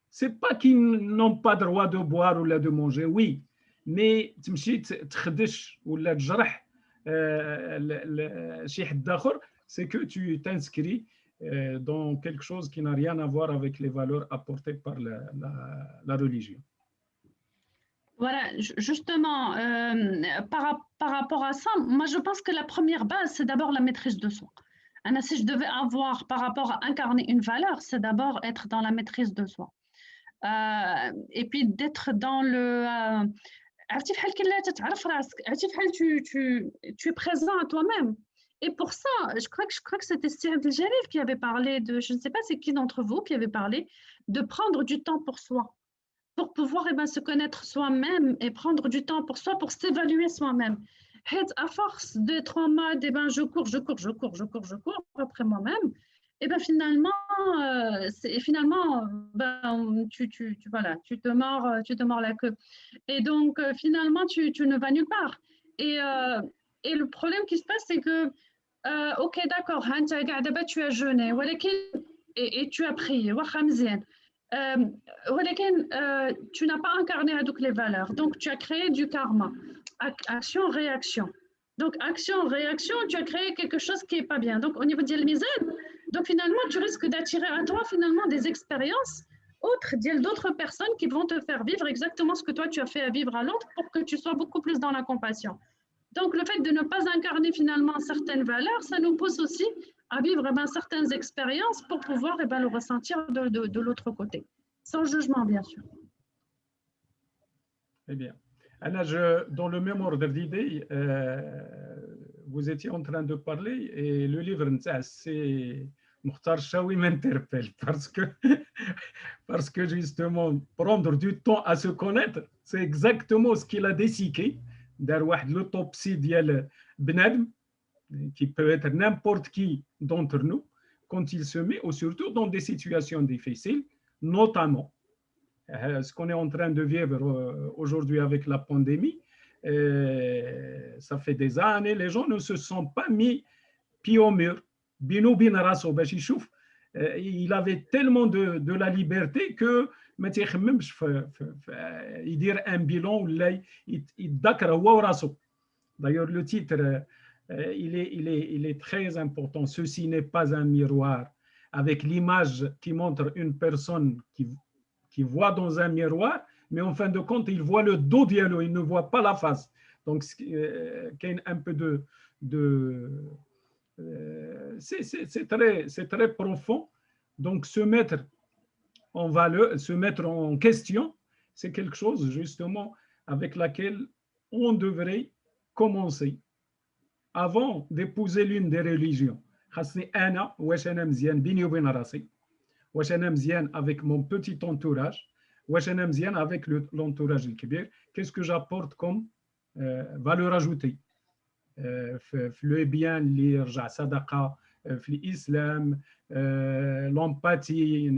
C'est pas qu'ils n'ont pas droit de boire ou là de manger, oui, mais تمشي تخدش ولا تجرح شي حد آخر, c'est que tu t'inscris dans quelque chose qui n'a rien à voir avec les valeurs apportées par la religion.
Voilà, justement, par rapport à ça, moi je pense que la première base, c'est d'abord la maîtrise de soi. Si je devais avoir par rapport à incarner une valeur, c'est d'abord être dans la maîtrise de soi. Et puis d'être dans le... tu es présent à toi-même. Et pour ça, je crois que c'était Steve Jalil qui avait parlé de, je ne sais pas c'est qui d'entre vous qui avait parlé de prendre du temps pour soi, pour pouvoir se connaître soi-même et prendre du temps pour soi, pour s'évaluer soi-même. À force d'être en mode, je cours après moi-même, et finalement, tu te mords la queue. Et donc, finalement, tu ne vas nulle part. Et le problème qui se passe, c'est que, ok, d'accord, tu as jeûné, et tu as prié, tu n'as pas incarné les valeurs. Donc, tu as créé du karma. Action-réaction. Donc, action-réaction, tu as créé quelque chose qui n'est pas bien. Donc, au niveau de l'misène, donc finalement, tu risques d'attirer à toi finalement des expériences autres d'autres personnes qui vont te faire vivre exactement ce que toi, tu as fait à vivre à l'autre pour que tu sois beaucoup plus dans la compassion. Donc, le fait de ne pas incarner finalement certaines valeurs, ça nous pousse aussi à vivre certaines expériences pour pouvoir le ressentir de l'autre côté, sans jugement, bien sûr.
Eh bien, Anna, dans le même ordre d'idée, vous étiez en train de parler et le livre, c'est Mokhtar Chaoui m'interpelle parce que justement, prendre du temps à se connaître, c'est exactement ce qu'il a décidé. D'avoir l'autopsie de Benadem, qui peut être n'importe qui d'entre nous, quand il se met, ou surtout dans des situations difficiles, notamment ce qu'on est en train de vivre aujourd'hui avec la pandémie. Ça fait des années, les gens ne se sont pas mis pied au mur. Il avait tellement de la liberté que ما تيخممش يدير un bilan ولا يتذكر هو وراسو. D'ailleurs, le titre, il est très important. Ceci n'est pas un miroir. Avec l'image qui montre une personne qui voit dans un miroir, mais en fin de compte, il voit le dos d'elle, il ne voit pas la face. Donc, il y a un peu c'est très profond. Donc, se mettre en valeur, se mettre en question, c'est quelque chose justement avec laquelle on devrait commencer avant d'épouser l'une des religions. Avec mon petit entourage, avec l'entourage الكبير, qu'est-ce que j'apporte comme valeur ajoutée? Le bien, اللي رجع صدقة في الإسلام, l'empathie,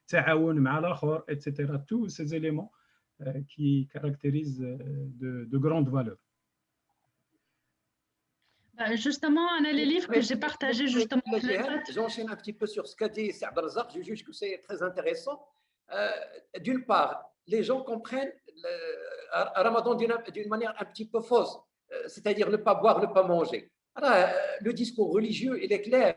التعاون مع الآخر, etc. Tous ces éléments qui caractérisent de grandes valeurs.
Justement, les livres que j'ai partagés, justement.
J'enchaîne un petit peu sur ce qu'a dit Abdel Razak. Je juge que c'est très intéressant. D'une part, les gens comprennent le Ramadan d'une manière un petit peu fausse, c'est-à-dire ne pas boire, ne pas manger. Le discours religieux, il est clair.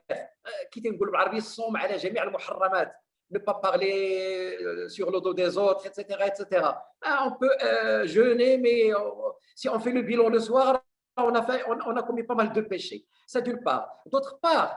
Ne pas parler sur le dos des autres, etc. etc. On peut jeûner, mais si on fait le bilan le soir, on a commis pas mal de péchés. Ça d'une part. D'autre part,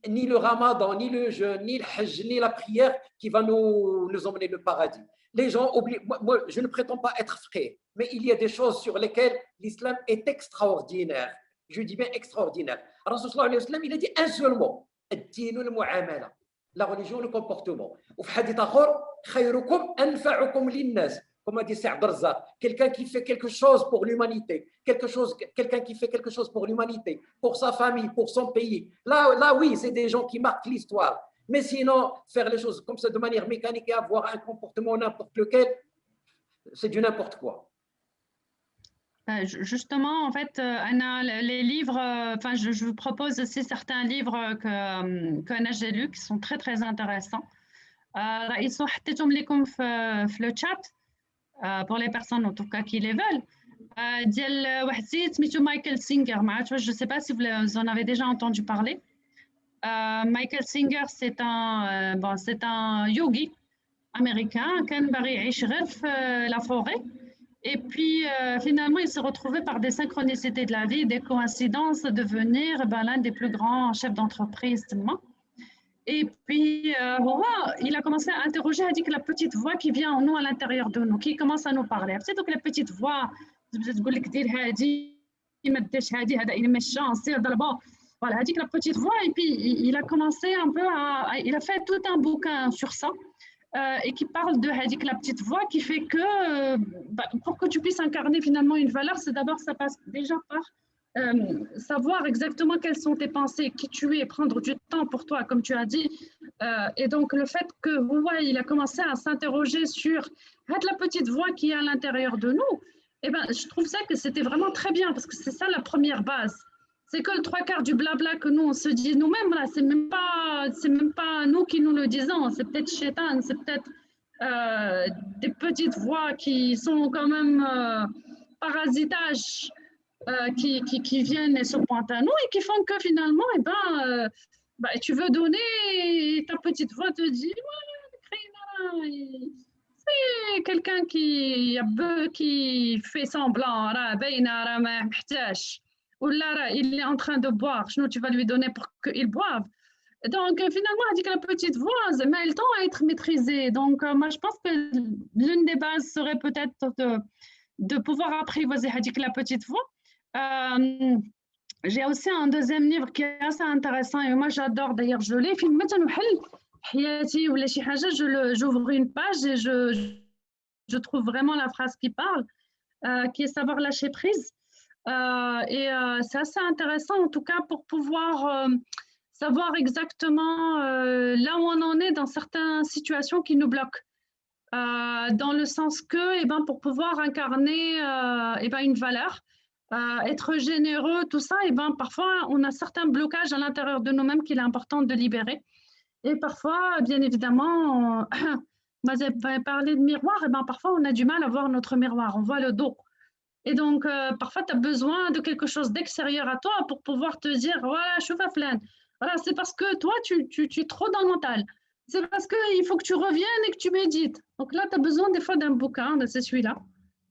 ni le ramadan, ni le jeûne, ni le hajj, ni la prière qui va nous emmener le paradis. Les gens oublient, moi je ne prétends pas être frais, mais il y a des choses sur lesquelles l'islam est extraordinaire. Je dis bien extraordinaire. Rasul sallallahu alayhi wa sallam, il a dit un seul mot, ad-din al-mu'amala, la religion, le comportement. Ou في حديث آخر, khayrukum anfa'ukum lin-nas. comme a dit Saad Raza, quelqu'un qui fait quelque chose pour l'humanité, quelqu'un qui fait quelque chose pour l'humanité, pour sa famille, pour son pays. Là oui, c'est des gens qui marquent l'histoire. Mais sinon, faire les choses comme ça de manière mécanique et avoir un comportement n'importe lequel, c'est du n'importe quoi.
Justement, en fait, Anna, les livres, enfin, je vous propose aussi certains livres que j'ai lus qui sont très, très intéressants. Ils sont في le chat pour les personnes en tout cas qui les veulent. ديال واحد السيد سميتو مايكل سينجر ما عرفتش je sais pas si vous en avez déjà entendu parler. Michael Singer c'est un yogi américain كان باغي يعيش غير في la forêt. Et puis, finalement, il s'est retrouvé par des synchronicités de la vie, des coïncidences, de devenir l'un des plus grands chefs d'entreprise. Et puis, il a commencé à interroger, a dit que la petite voix qui vient en nous à l'intérieur de nous, qui commence à nous parler. C'est donc la petite voix, voilà, a dit que la petite voix, et puis il a commencé un peu il a fait tout un bouquin sur ça. Et qui parle de Hadik, la petite voix, qui fait que pour que tu puisses incarner finalement une valeur, c'est d'abord, ça passe déjà par savoir exactement quelles sont tes pensées, qui tu es, prendre du temps pour toi, comme tu as dit. Et donc, le fait que il a commencé à s'interroger sur la petite voix qui est à l'intérieur de nous, eh ben, je trouve ça que c'était vraiment très bien, parce que c'est ça la première base. C'est que le 3/4 du blabla que nous, on se dit nous-mêmes, là, c'est même pas nous qui nous le disons, c'est peut-être Shaitan, c'est peut-être des petites voix qui sont quand même parasitages, qui viennent et se pointent à nous et qui font que finalement, tu veux donner et ta petite voix te dit c'est quelqu'un qui fait semblant, ou là, il est en train de boire, sinon tu vas lui donner pour qu'il boive. Donc, finalement, elle dit que la petite voix, mais elle tend à être maîtrisée. Donc, moi, je pense que l'une des bases serait peut-être de pouvoir apprivoiser la petite voix. J'ai aussi un deuxième livre qui est assez intéressant et moi, j'adore. D'ailleurs, je l'ai. J'ouvre une page et je trouve vraiment la phrase qui parle, qui est savoir lâcher prise. C'est assez intéressant en tout cas pour pouvoir savoir exactement là où on en est dans certaines situations qui nous bloquent. Dans le sens que pour pouvoir incarner une valeur, être généreux, tout ça, parfois on a certains blocages à l'intérieur de nous-mêmes qu'il est important de libérer. Et parfois, bien évidemment, vous avez parlé de miroir, parfois on a du mal à voir notre miroir, on voit le dos. Et donc, parfois, tu as besoin de quelque chose d'extérieur à toi pour pouvoir te dire, voilà, je suis flan. Voilà, c'est parce que toi, tu es trop dans le mental. C'est parce qu'il faut que tu reviennes et que tu médites. Donc là, tu as besoin des fois d'un bouquin, c'est celui-là,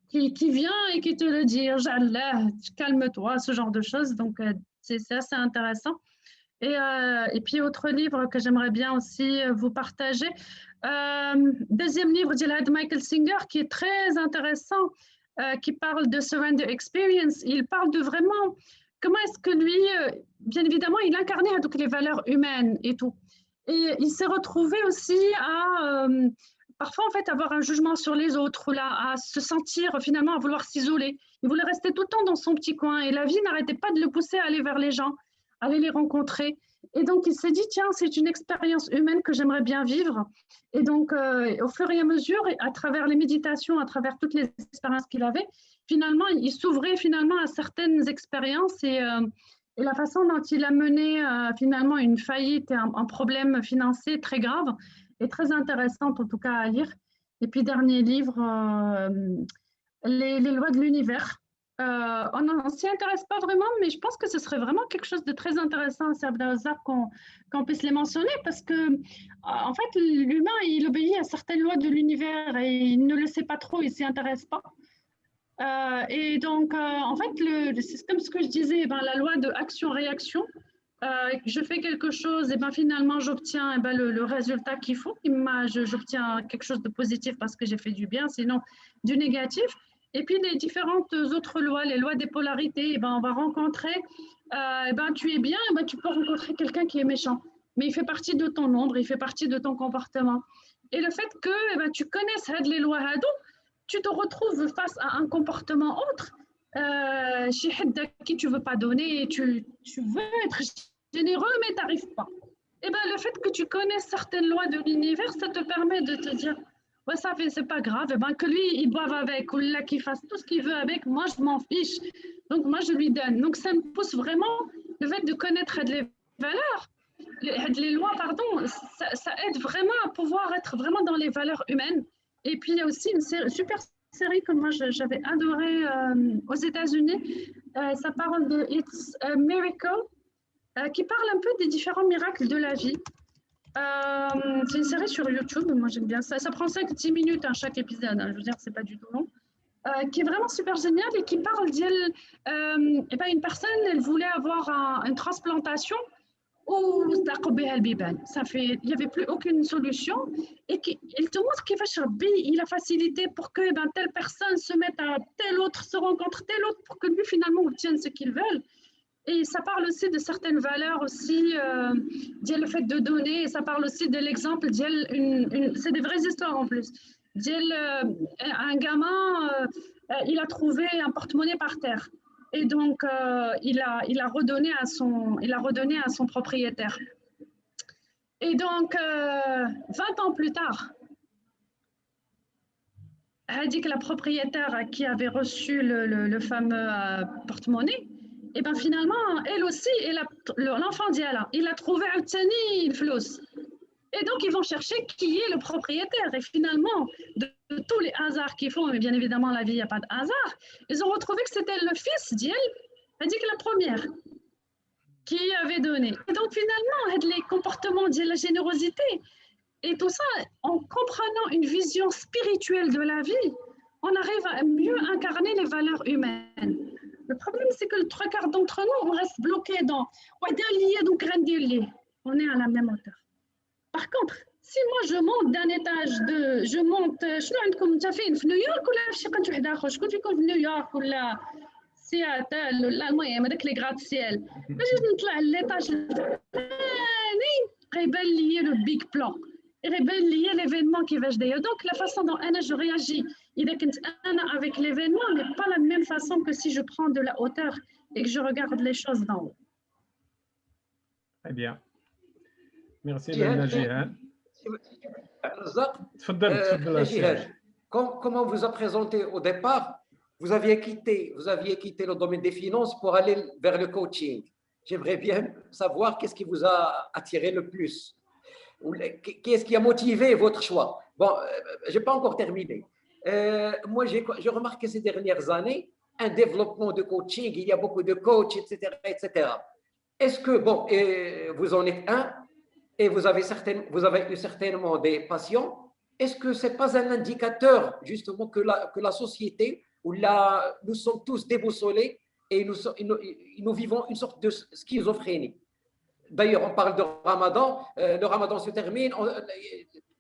qui vient et qui te le dit, calme-toi, ce genre de choses. Donc, c'est assez intéressant. Et puis, autre livre que j'aimerais bien aussi vous partager. Deuxième livre de Michael Singer, qui est très intéressant, qui parle de Surrender Experience. Il parle de vraiment comment est-ce que lui, bien évidemment, il incarnait donc les valeurs humaines et tout. Et il s'est retrouvé aussi à parfois en fait avoir un jugement sur les autres, là, à se sentir finalement à vouloir s'isoler. Il voulait rester tout le temps dans son petit coin et la vie n'arrêtait pas de le pousser à aller vers les gens, aller les rencontrer. Et donc, il s'est dit, tiens, c'est une expérience humaine que j'aimerais bien vivre. Et donc, au fur et à mesure, à travers les méditations, à travers toutes les expériences qu'il avait, finalement, il s'ouvrait finalement à certaines expériences et la façon dont il a mené finalement une faillite et un problème financier très grave est très intéressante, en tout cas, à lire. Et puis, dernier livre, les lois de l'univers. On ne s'y intéresse pas vraiment, mais je pense que ce serait vraiment quelque chose de très intéressant qu'on puisse les mentionner parce que, en fait, l'humain, il obéit à certaines lois de l'univers et il ne le sait pas trop, il ne s'y intéresse pas. Et donc, en fait, c'est comme ce que je disais, la loi de action-réaction, je fais quelque chose, et finalement, j'obtiens le résultat qu'il faut. J'obtiens quelque chose de positif parce que j'ai fait du bien, sinon du négatif. Et puis, les différentes autres lois, les lois des polarités, on va rencontrer, tu es bien, tu peux rencontrer quelqu'un qui est méchant. Mais il fait partie de ton ombre, il fait partie de ton comportement. Et le fait que tu connaisses les lois hadou, tu te retrouves face à un comportement autre, chez حد à qui tu veux pas donner, tu veux être généreux mais tu n'arrives pas. Et ben le fait que tu connais certaines lois de l'univers, ça te permet de te dire ouais, ça fait, c'est pas grave, et ben que lui il boive avec ou là qu'il fasse tout ce qu'il veut avec, moi je m'en fiche. Donc moi je lui donne. Donc ça me pousse vraiment le fait de connaître les valeurs, les lois, pardon, ça aide vraiment à pouvoir être vraiment dans les valeurs humaines. Et puis il y a aussi une super série que moi j'avais adorée aux États-Unis. Ça parle de It's a Miracle, qui parle un peu des différents miracles de la vie. C'est une série sur YouTube, moi j'aime bien ça. Ça prend 5-10 minutes chaque épisode, hein. Je veux dire, c'est pas du tout long. Qui est vraiment super génial et qui parle une personne, elle voulait avoir une transplantation ou ça fait, il n'y avait plus aucune solution et il te montre qu'il va chercher, il a facilité pour que telle personne se mette à telle autre, se rencontre telle autre pour que lui finalement obtienne ce qu'ils veulent. Et ça parle aussi de certaines valeurs aussi, le fait de donner, et ça parle aussi de l'exemple, c'est des vraies histoires en plus. Un gamin, il a trouvé un porte-monnaie par terre. Et donc, il a redonné à son propriétaire. Et donc, 20 ans plus tard, elle a dit que la propriétaire qui avait reçu le fameux porte-monnaie, et bien finalement, elle aussi, l'enfant d'Yala, il a trouvé un flous. Et donc, ils vont chercher qui est le propriétaire. Et finalement, de tous les hasards qu'ils font, mais bien évidemment, la vie, il n'y a pas de hasard, ils ont retrouvé que c'était le fils d'Yel, elle dit que la première, qui avait donné. Et donc, finalement, les comportements de la générosité et tout ça, en comprenant une vision spirituelle de la vie, on arrive à mieux incarner les valeurs humaines. Le problème, c'est que le trois quarts d'entre nous, on reste bloqué dans on est à la même hauteur. Par contre, si moi je monte d'un étage je monte, je suis à New York ou là, je suis à New York ou là, Seattle ou là, avec les gratte-ciel. Je نطلع l'étage révèle lié le big plan. Révèle lié l'événement qui va se dérouler. Donc la façon dont je réagis, avec l'événement n'est pas la même façon que si je prends de la hauteur et que je regarde les choses d'en haut.
Très bien. Merci Madame Jihan.
Comme on vous a présenté au départ, vous aviez quitté le domaine des finances pour aller vers le coaching. J'aimerais bien savoir qu'est-ce qui vous a attiré le plus. Qu'est-ce qui a motivé votre choix? Bon, je n'ai pas encore terminé. Moi, j'ai remarqué ces dernières années un développement de coaching. Il y a beaucoup de coachs, etc., etc. Est-ce que, bon, vous en êtes un et vous avez eu certainement des patients. Est-ce que ce n'est pas un indicateur, justement, que la société, où là, nous sommes tous déboussolés et nous vivons une sorte de schizophrénie? D'ailleurs, on parle de Ramadan, le Ramadan se termine,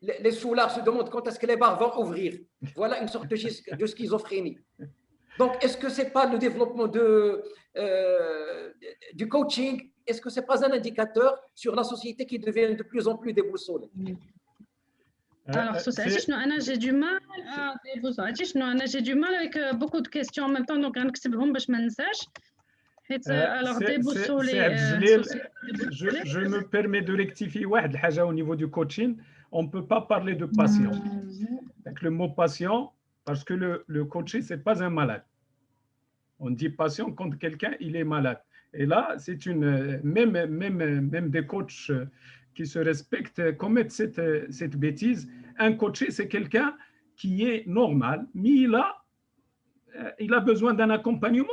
les soulards se demandent quand est-ce que les bars vont ouvrir. Voilà une sorte de schizophrénie. Donc, est-ce que ce n'est pas le développement du coaching? Est-ce que ce n'est pas un indicateur sur la société qui devient de plus en plus déboussolée?
Alors, j'ai du mal avec beaucoup de questions en même temps, donc alors, déboussolé.
Je me permets de rectifier au niveau du coaching. On ne peut pas parler de patient. Avec le mot patient, parce que le coaché, ce n'est pas un malade. On dit patient quand quelqu'un il est malade. Et là, c'est même des coachs qui se respectent commettent cette bêtise. Un coaché, c'est quelqu'un qui est normal, mais il a besoin d'un accompagnement,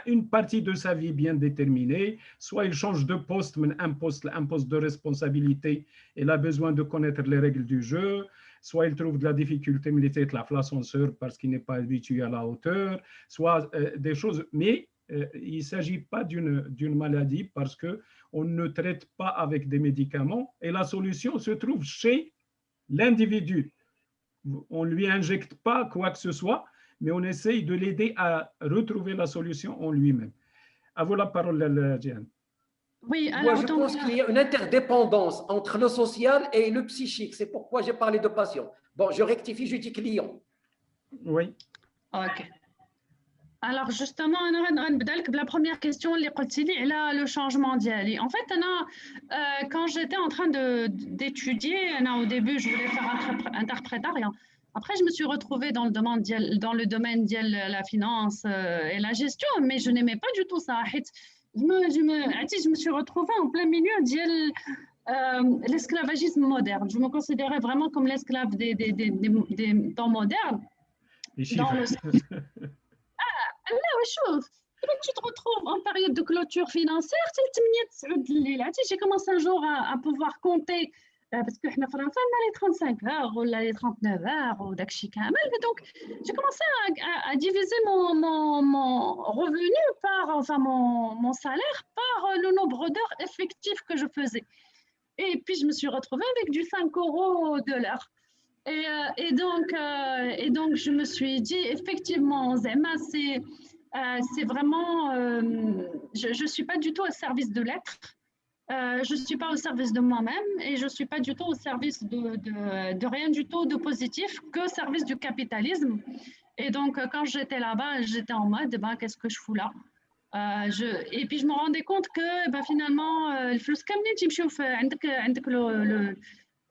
une partie de sa vie bien déterminée, soit il change de poste, mais un poste de responsabilité, il a besoin de connaître les règles du jeu, soit il trouve de la difficulté militaire de la l'ascenseur parce qu'il n'est pas habitué à la hauteur, soit des choses, mais il ne s'agit pas d'une maladie parce qu'on ne traite pas avec des médicaments et la solution se trouve chez l'individu. On ne lui injecte pas quoi que ce soit, mais on essaye de l'aider à retrouver la solution en lui-même. À vous la parole, Jihan.
Oui, alors,
moi, je pense qu'il y a une interdépendance entre le social et le psychique. C'est pourquoi j'ai parlé de patient. Bon, je rectifie, je dis client.
Oui.
Ok. Alors justement, la première question, le changement d'IA. En fait, quand j'étais en train d'étudier, au début, je voulais faire interprétariat. Après, je me suis retrouvée dans le domaine de la finance et la gestion, mais je n'aimais pas du tout ça. Je me suis retrouvée en plein milieu de l'esclavagisme moderne. Je me considérais vraiment comme l'esclave des temps modernes. Dans le... tu te retrouves en période de clôture financière, j'ai commencé un jour à pouvoir compter, parce que en France, on a les 35 heures ou les 39 heures, ou donc j'ai commencé à diviser mon revenu par, mon salaire par le nombre d'heures effectives que je faisais. Et puis je me suis retrouvée avec du 5 € de l'heure. Et donc, je me suis dit, effectivement, Zema, c'est vraiment, je ne suis pas du tout au service de l'être, je ne suis pas au service de moi-même et je ne suis pas du tout au service de rien du tout de positif que au service du capitalisme. Et donc, quand j'étais là-bas, j'étais en mode, qu'est-ce que je fous là? Et puis, je me rendais compte que finalement,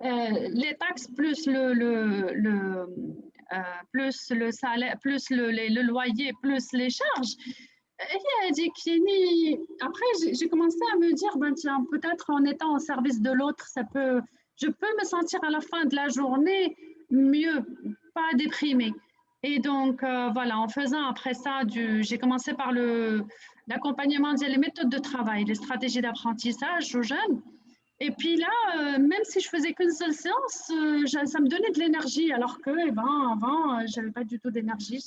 les taxes plus plus le salaire, plus le loyer, plus les charges. Après, j'ai commencé à me dire, tiens, peut-être en étant au service de l'autre, je peux me sentir à la fin de la journée mieux, pas déprimée. Et donc, voilà, en faisant après ça, j'ai commencé par l'accompagnement des méthodes de travail, les stratégies d'apprentissage aux jeunes. Et puis là, même si je faisais qu'une seule séance, ça me donnait de l'énergie, alors que avant, je n'avais pas du tout d'énergie.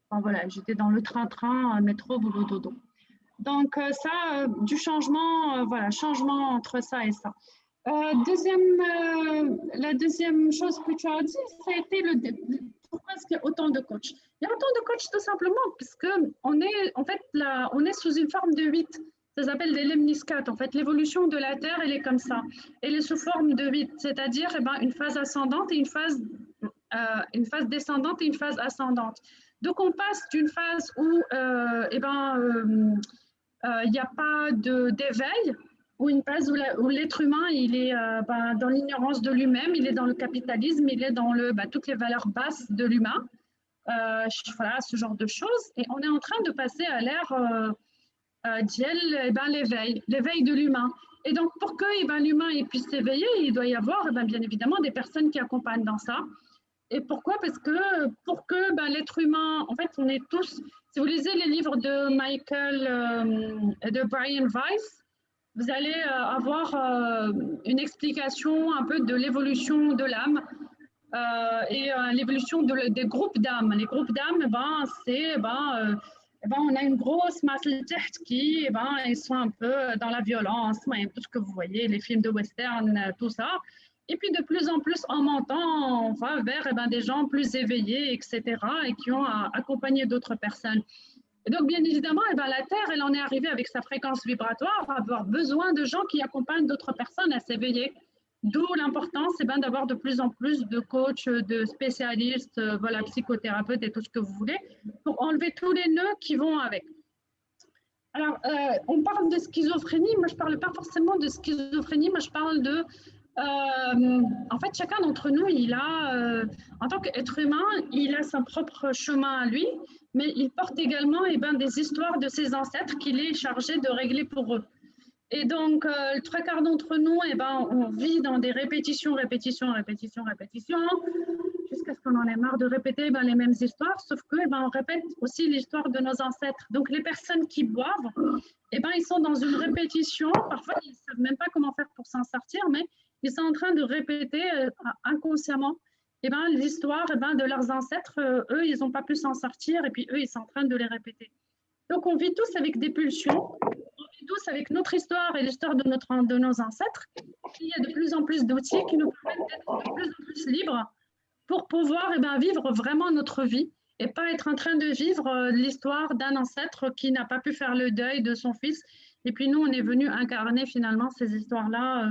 Voilà, j'étais dans le train-train, métro, boulot, dodo. Donc ça, du changement, voilà, changement entre ça et ça. La deuxième chose que tu as dit, ça a été pourquoi est-ce qu'il y a autant de coachs? Il y a autant de coachs tout simplement parce qu'on est sous une forme de 8. Ça s'appelle des lemniscates. En fait, l'évolution de la Terre, elle est comme ça. Elle est sous forme de 8, c'est-à-dire une phase ascendante et une phase descendante et une phase ascendante. Donc, on passe d'une phase où il n'y a pas d'éveil, ou une phase où l'être humain, il est dans l'ignorance de lui-même, il est dans le capitalisme, il est dans toutes les valeurs basses de l'humain. Voilà, ce genre de choses. Et on est en train de passer à l'ère l'éveil de l'humain. Et donc, pour que l'humain puisse s'éveiller, il doit y avoir bien évidemment des personnes qui accompagnent dans ça. Et pourquoi? Parce que pour que l'être humain, en fait, on est tous, si vous lisez les livres de Michael et de Brian Weiss, vous allez avoir une explication un peu de l'évolution de l'âme et l'évolution des groupes d'âmes. Les groupes d'âmes, c'est on a une grosse masse de tête qui, ils sont un peu dans la violence, tout ce que vous voyez, les films de western, tout ça. Et puis de plus en plus, en montant, on va vers des gens plus éveillés, etc., et qui ont accompagné d'autres personnes. Et donc, bien évidemment, la Terre, elle en est arrivée avec sa fréquence vibratoire à avoir besoin de gens qui accompagnent d'autres personnes à s'éveiller. D'où l'importance d'avoir de plus en plus de coachs, de spécialistes, psychothérapeutes et tout ce que vous voulez, pour enlever tous les nœuds qui vont avec. Alors, on parle de schizophrénie. Moi, je ne parle pas forcément de schizophrénie. Moi, je parle de... en fait, chacun d'entre nous, il a, en tant qu'être humain, il a son propre chemin à lui, mais il porte également des histoires de ses ancêtres qu'il est chargé de régler pour eux. Et donc, le 3/4 d'entre nous, on vit dans des répétitions, jusqu'à ce qu'on en ait marre de répéter les mêmes histoires, sauf que on répète aussi l'histoire de nos ancêtres. Donc, les personnes qui boivent, ils sont dans une répétition. Parfois, ils ne savent même pas comment faire pour s'en sortir, mais ils sont en train de répéter inconsciemment l'histoire de leurs ancêtres. Eux, ils n'ont pas pu s'en sortir, et puis eux, ils sont en train de les répéter. Donc, on vit tous avec des pulsions, on vit tous avec notre histoire et l'histoire de nos ancêtres. Il y a de plus en plus d'outils qui nous permettent d'être de plus en plus libres pour pouvoir vivre vraiment notre vie et pas être en train de vivre l'histoire d'un ancêtre qui n'a pas pu faire le deuil de son fils. Et puis nous, on est venu incarner finalement ces histoires-là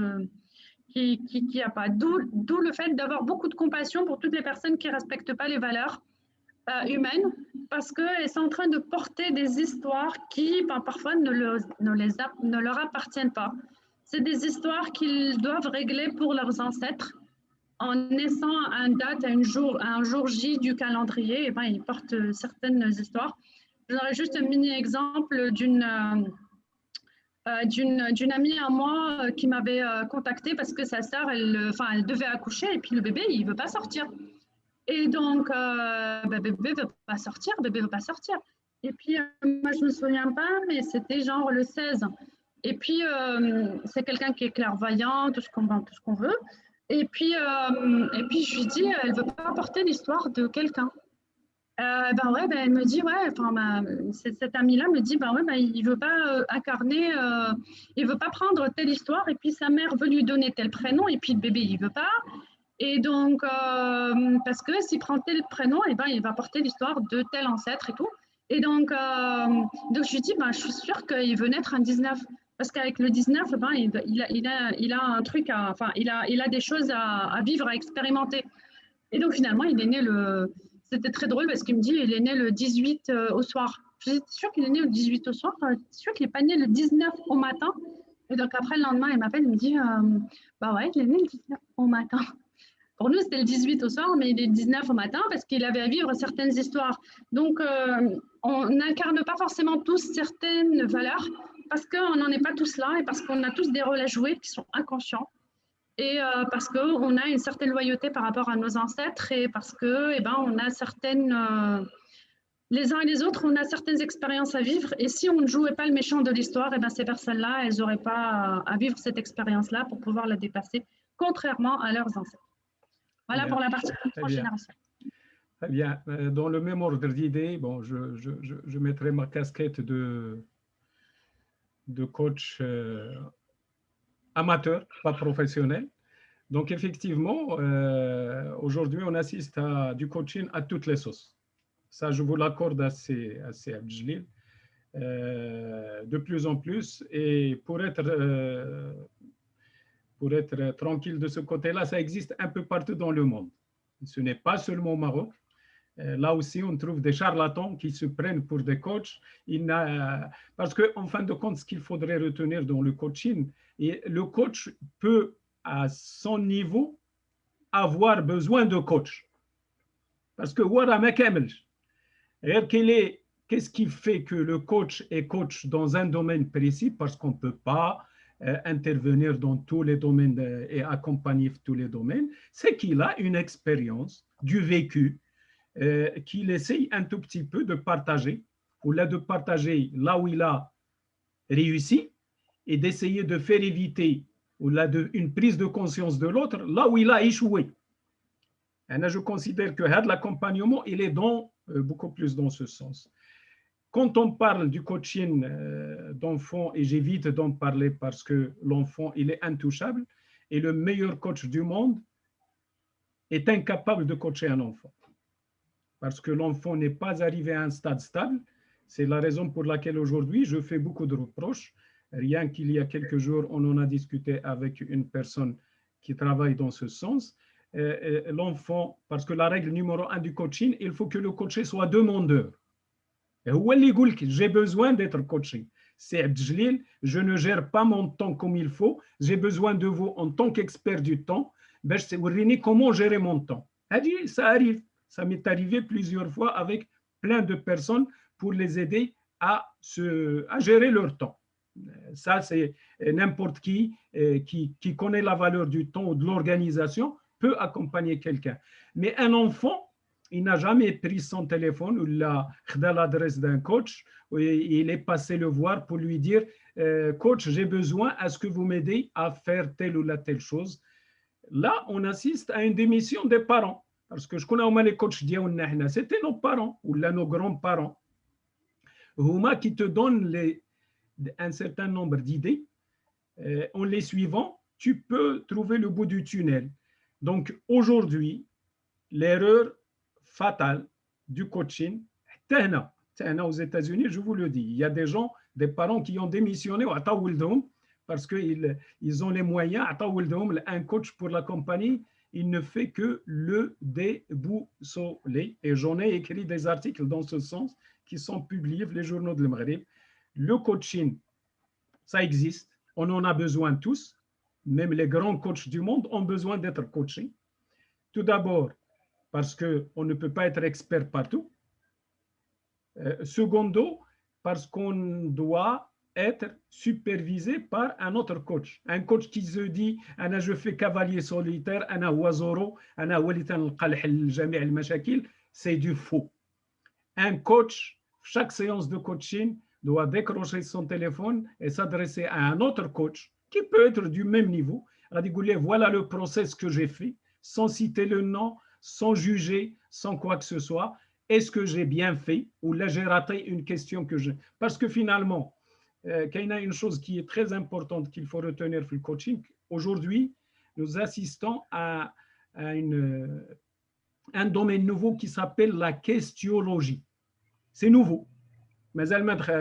qui a pas. D'où le fait d'avoir beaucoup de compassion pour toutes les personnes qui ne respectent pas les valeurs humaines, parce qu'elles sont en train de porter des histoires qui, parfois, ne leur appartiennent pas. C'est des histoires qu'ils doivent régler pour leurs ancêtres. En naissant à une date, à un jour J du calendrier, et ils portent certaines histoires. J'aurais juste un mini-exemple d'une amie à moi qui m'avait contactée parce que sa sœur, elle devait accoucher et puis le bébé, il ne veut pas sortir. Et donc, bébé ne veut pas sortir, Et puis, moi, je ne me souviens pas, mais c'était genre le 16. Et puis, c'est quelqu'un qui est clairvoyant, tout ce qu'on veut. Et puis, je lui dis, elle ne veut pas porter l'histoire de quelqu'un. Elle me dit, cette amie-là me dit, il ne veut pas incarner, il ne veut pas prendre telle histoire, et puis sa mère veut lui donner tel prénom, et puis le bébé, il ne veut pas. Et donc, parce que s'il prend tel prénom, il va porter l'histoire de tel ancêtre et tout. Et donc je lui dis, je suis sûre qu'il veut naître un 19. Parce qu'avec le 19, il a un truc, il a des choses à vivre, à expérimenter. Et donc, finalement, il est né C'était très drôle parce qu'il me dit, il est né le 18 au soir. Je suis sûre qu'il est né le 18 au soir, je suis sûre qu'il n'est pas né le 19 au matin. Et donc, après, le lendemain, il m'appelle, il me dit, il est né le 19 au matin. Pour nous, c'était le 18 au soir, mais il est le 19 au matin parce qu'il avait à vivre certaines histoires. Donc, on n'incarne pas forcément tous certaines valeurs parce qu'on n'en est pas tous là et parce qu'on a tous des rôles à jouer qui sont inconscients. Et parce qu'on a une certaine loyauté par rapport à nos ancêtres et parce que, on a certaines... les uns et les autres, on a certaines expériences à vivre. Et si on ne jouait pas le méchant de l'histoire, ces personnes-là, elles n'auraient pas à vivre cette expérience-là pour pouvoir la dépasser, contrairement à leurs ancêtres. Voilà pour la partie transgénérationnelle.
Très bien. Dans le même ordre d'idées, je mettrai ma casquette de coach amateur, pas professionnel. Donc, effectivement, aujourd'hui, on assiste à du coaching à toutes les sauces. Ça, je vous l'accorde assez Abdeljalil. De plus en plus. Et pour être tranquille de ce côté-là, ça existe un peu partout dans le monde. Ce n'est pas seulement au Maroc. Là aussi, on trouve des charlatans qui se prennent pour des coachs. Parce qu'en fin de compte, ce qu'il faudrait retenir dans le coaching, et le coach peut, à son niveau, avoir besoin de coach. Parce que qu'est-ce qui fait que le coach est coach dans un domaine précis? Parce qu'on ne peut pas intervenir dans tous les domaines et accompagner tous les domaines. C'est qu'il a une expérience du vécu qu'il essaye un tout petit peu de partager, ou là de partager là où il a réussi et d'essayer de faire éviter ou là une prise de conscience de l'autre là où il a échoué. Et là, je considère que l'accompagnement, il est beaucoup plus dans ce sens. Quand on parle du coaching d'enfants, et j'évite d'en parler parce que l'enfant, il est intouchable, et le meilleur coach du monde est incapable de coacher un enfant. Parce que l'enfant n'est pas arrivé à un stade stable. C'est la raison pour laquelle aujourd'hui, je fais beaucoup de reproches. Rien qu'il y a quelques jours, on en a discuté avec une personne qui travaille dans ce sens. L'enfant, parce que la règle numéro 1 du coaching, il faut que le coaché soit demandeur. J'ai besoin d'être coaché. C'est Abdeljalil, je ne gère pas mon temps comme il faut. J'ai besoin de vous en tant qu'expert du temps. Comment gérer mon temps. Ça arrive. Ça m'est arrivé plusieurs fois avec plein de personnes pour les aider à gérer leur temps. Ça, c'est n'importe qui connaît la valeur du temps ou de l'organisation peut accompagner quelqu'un. Mais un enfant, il n'a jamais pris son téléphone ou l'a dans l'adresse d'un coach et il est passé le voir pour lui dire coach, j'ai besoin, est-ce que vous m'aidez à faire telle ou telle chose? Là, on assiste à une démission des parents. Parce que je connais les coachs d'Yaouna, c'était nos parents ou là nos grands-parents. Qui te donnent un certain nombre d'idées. En les suivant, tu peux trouver le bout du tunnel. Donc aujourd'hui, l'erreur fatale du coaching, aux États-Unis, je vous le dis, il y a des gens, des parents qui ont démissionné parce qu'ils ont les moyens, un coach pour la compagnie, il ne fait que le déboussoler. Et j'en ai écrit des articles dans ce sens qui sont publiés dans les journaux de Maghreb. Le coaching, ça existe, on en a besoin tous, même les grands coachs du monde ont besoin d'être coachés. Tout d'abord, parce qu'on ne peut pas être expert partout. Secondo, parce qu'on doit être supervisé par un autre coach. Un coach qui se dit « je fais cavalier solitaire, c'est du faux. Un coach, chaque séance de coaching, doit décrocher son téléphone et s'adresser à un autre coach qui peut être du même niveau. Voilà le process que j'ai fait, sans citer le nom, sans juger, sans quoi que ce soit. Est-ce que j'ai bien fait ou là j'ai raté une question que je... Parce que finalement, il y a une chose qui est très importante qu'il faut retenir dans le coaching. Aujourd'hui, nous assistons à un domaine nouveau qui s'appelle la questionologie. C'est nouveau, mais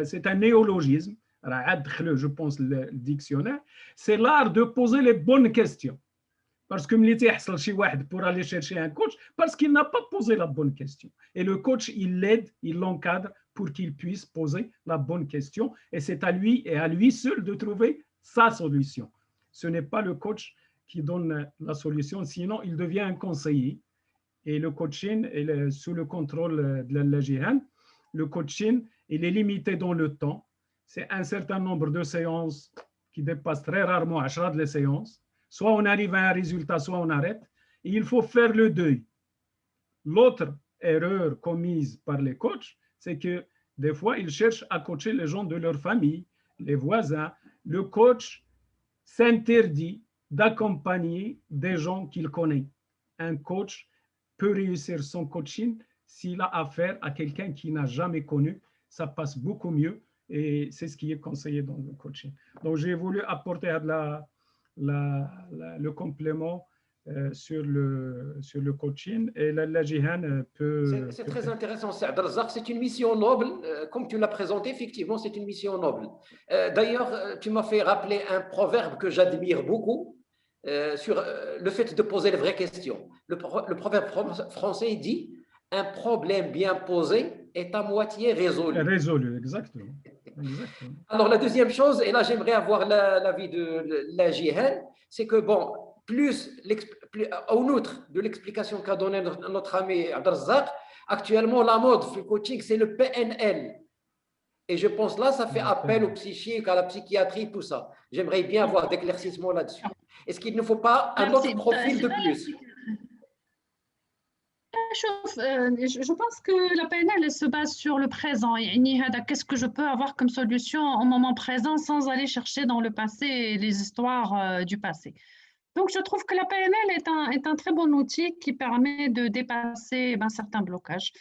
c'est un néologisme. Je pense le dictionnaire. C'est l'art de poser les bonnes questions. Parce que pour aller chercher un coach, parce qu'il n'a pas posé la bonne question. Et le coach, il l'aide, il l'encadre pour qu'il puisse poser la bonne question. Et c'est à lui et à lui seul de trouver sa solution. Ce n'est pas le coach qui donne la solution, sinon il devient un conseiller. Et le coaching est sous le contrôle de la Jihan. Le coaching, il est limité dans le temps. C'est un certain nombre de séances qui dépassent très rarement 10 de séances. Soit on arrive à un résultat, soit on arrête. Et il faut faire le deuil. L'autre erreur commise par les coachs, c'est que des fois, ils cherchent à coacher les gens de leur famille, les voisins. Le coach s'interdit d'accompagner des gens qu'il connaît. Un coach peut réussir son coaching s'il a affaire à quelqu'un qu'il n'a jamais connu. Ça passe beaucoup mieux et c'est ce qui est conseillé dans le coaching. Donc, j'ai voulu apporter le complément sur le coaching et la Jihan peut...
C'est très intéressant, Saad Razzaq. C'est une mission noble. Comme tu l'as présenté, effectivement, c'est une mission noble. D'ailleurs, tu m'as fait rappeler un proverbe que j'admire beaucoup sur le fait de poser les vraies questions. Le proverbe français dit « Un problème bien posé est à moitié résolu ».
Résolu, exactement. Exactement.
Alors, la deuxième chose, et là, j'aimerais avoir l'avis de la Jihan, c'est que, bon, au outre de l'explication qu'a donnée notre ami Abd Razzaq, actuellement, la mode du coaching, c'est le PNL. Et je pense là, ça fait appel au psychique, à la psychiatrie, tout ça. J'aimerais bien avoir d'éclaircissement là-dessus. Est-ce qu'il ne faut pas un autre profil de plus?
Je pense que la PNL elle se base sur le présent. Qu'est-ce que je peux avoir comme solution au moment présent sans aller chercher dans le passé et les histoires du passé. Donc, je trouve que la PNL est un très bon outil qui permet de dépasser certains blocages.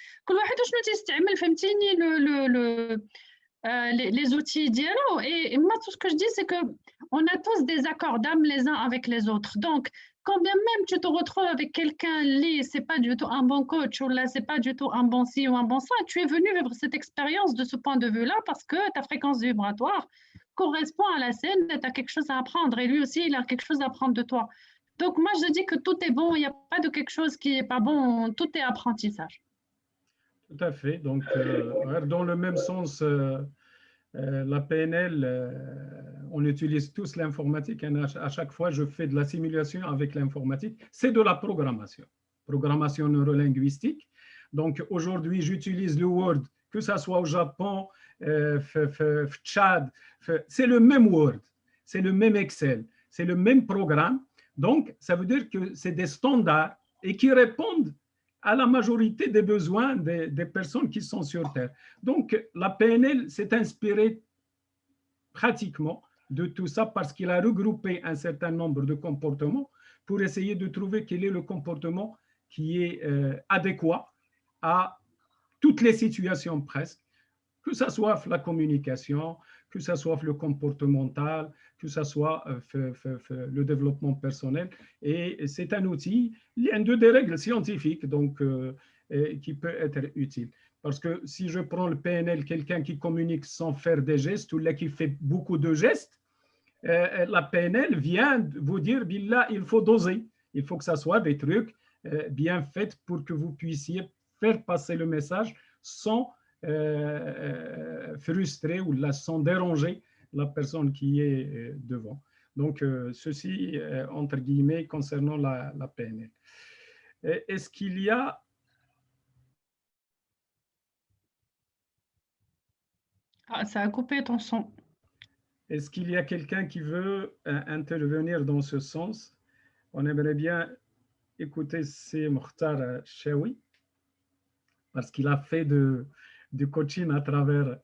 Les outils dialogue. Et moi, tout ce que je dis, c'est qu'on a tous des accords d'âme les uns avec les autres. Donc, quand bien même tu te retrouves avec quelqu'un, c'est pas du tout un bon coach ou là, c'est pas du tout un bon ci ou un bon ça, tu es venu vivre cette expérience de ce point de vue-là parce que ta fréquence vibratoire correspond à la sienne, tu as quelque chose à apprendre et lui aussi, il a quelque chose à apprendre de toi. Donc, moi, je dis que tout est bon, il n'y a pas de quelque chose qui n'est pas bon, tout est apprentissage.
Tout à fait. Donc, dans le même sens, la PNL, on utilise tous l'informatique. À chaque fois, je fais de la simulation avec l'informatique. C'est de la programmation neurolinguistique. Donc, aujourd'hui, j'utilise le Word, que ce soit au Japon, Tchad. C'est le même Word, c'est le même Excel, c'est le même programme. Donc, ça veut dire que c'est des standards et qui répondent à la majorité des besoins des personnes qui sont sur Terre. Donc, la PNL s'est inspirée pratiquement de tout ça parce qu'il a regroupé un certain nombre de comportements pour essayer de trouver quel est le comportement qui est adéquat à toutes les situations presque, que ce soit la communication, que ce soit le comportemental, que ce soit le développement personnel. Et c'est un outil, l'un des règles scientifiques donc, qui peut être utile. Parce que si je prends le PNL, quelqu'un qui communique sans faire des gestes ou là qui fait beaucoup de gestes, la PNL vient vous dire, Billah, il faut doser. Il faut que ça soit des trucs bien faits pour que vous puissiez faire passer le message sans frustrer ou sans déranger la personne qui est devant. Donc, ceci, entre guillemets, concernant la PNL. Est-ce qu'il y a...
Ah, ça a coupé ton son.
Est-ce qu'il y a quelqu'un qui veut intervenir dans ce sens? On aimerait bien écouter Mokhtar Chaoui, parce qu'il a fait du coaching à travers...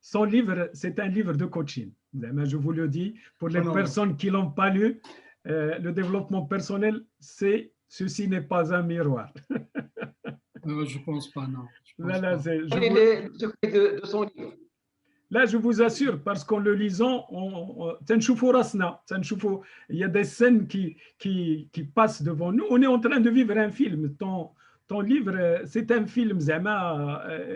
Son livre, c'est un livre de coaching. Je vous le dis, pour les personnes qui ne l'ont pas lu, le développement personnel, ceci n'est pas un miroir.
Je ne pense pas, non.
De son livre.
Là, je vous assure, parce qu'en le lisant, il y a des scènes qui passent devant nous. On est en train de vivre un film. Ton livre, c'est un film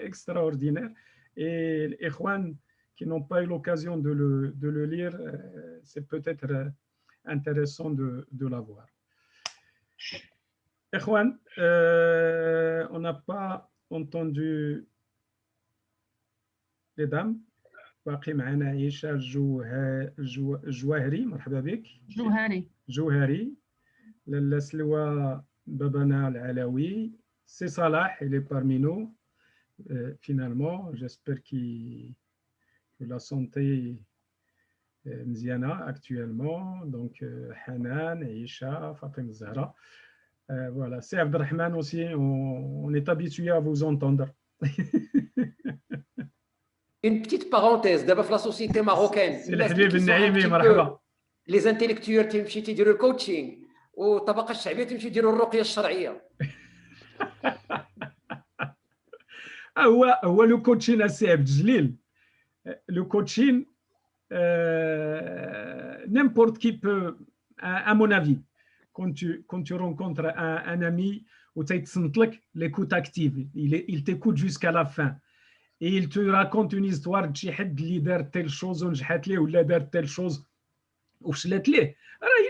extraordinaire. Et les Ikhwan qui n'ont pas eu l'occasion de le lire, c'est peut-être intéressant de l'avoir. Ikhwan, on n'a pas entendu les dames. باقي معنا عيشة جوهري. مرحبا بك. جوهري. لالا سلوى بابانا العلوي. سي صلاح, il est parmi nous. Finalement, j'espère que la santé est mziana actuellement. Donc, Hanan, Aïcha, Fatima Zahra. Voilà, c'est Abdelrahman aussi. On est habitué à vous entendre.
Une petite parenthèse, d'abord la société marocaine. Les intellectuels تمشي تيديروا الكوتشينغ والطبقه الشعبيه تمشي يديروا الرقيه الشرعيه.
هو لو كوتشين السي عبد الجليل. Le coaching, n'importe qui peut, à mon avis, quand tu rencontres un ami où tu as l'écoute active, il t'écoute jusqu'à la fin. Et il te raconte une histoire de شي حد اللي دار telle chose ونجحت ليه ولا دار telle chose وفشلت ليه.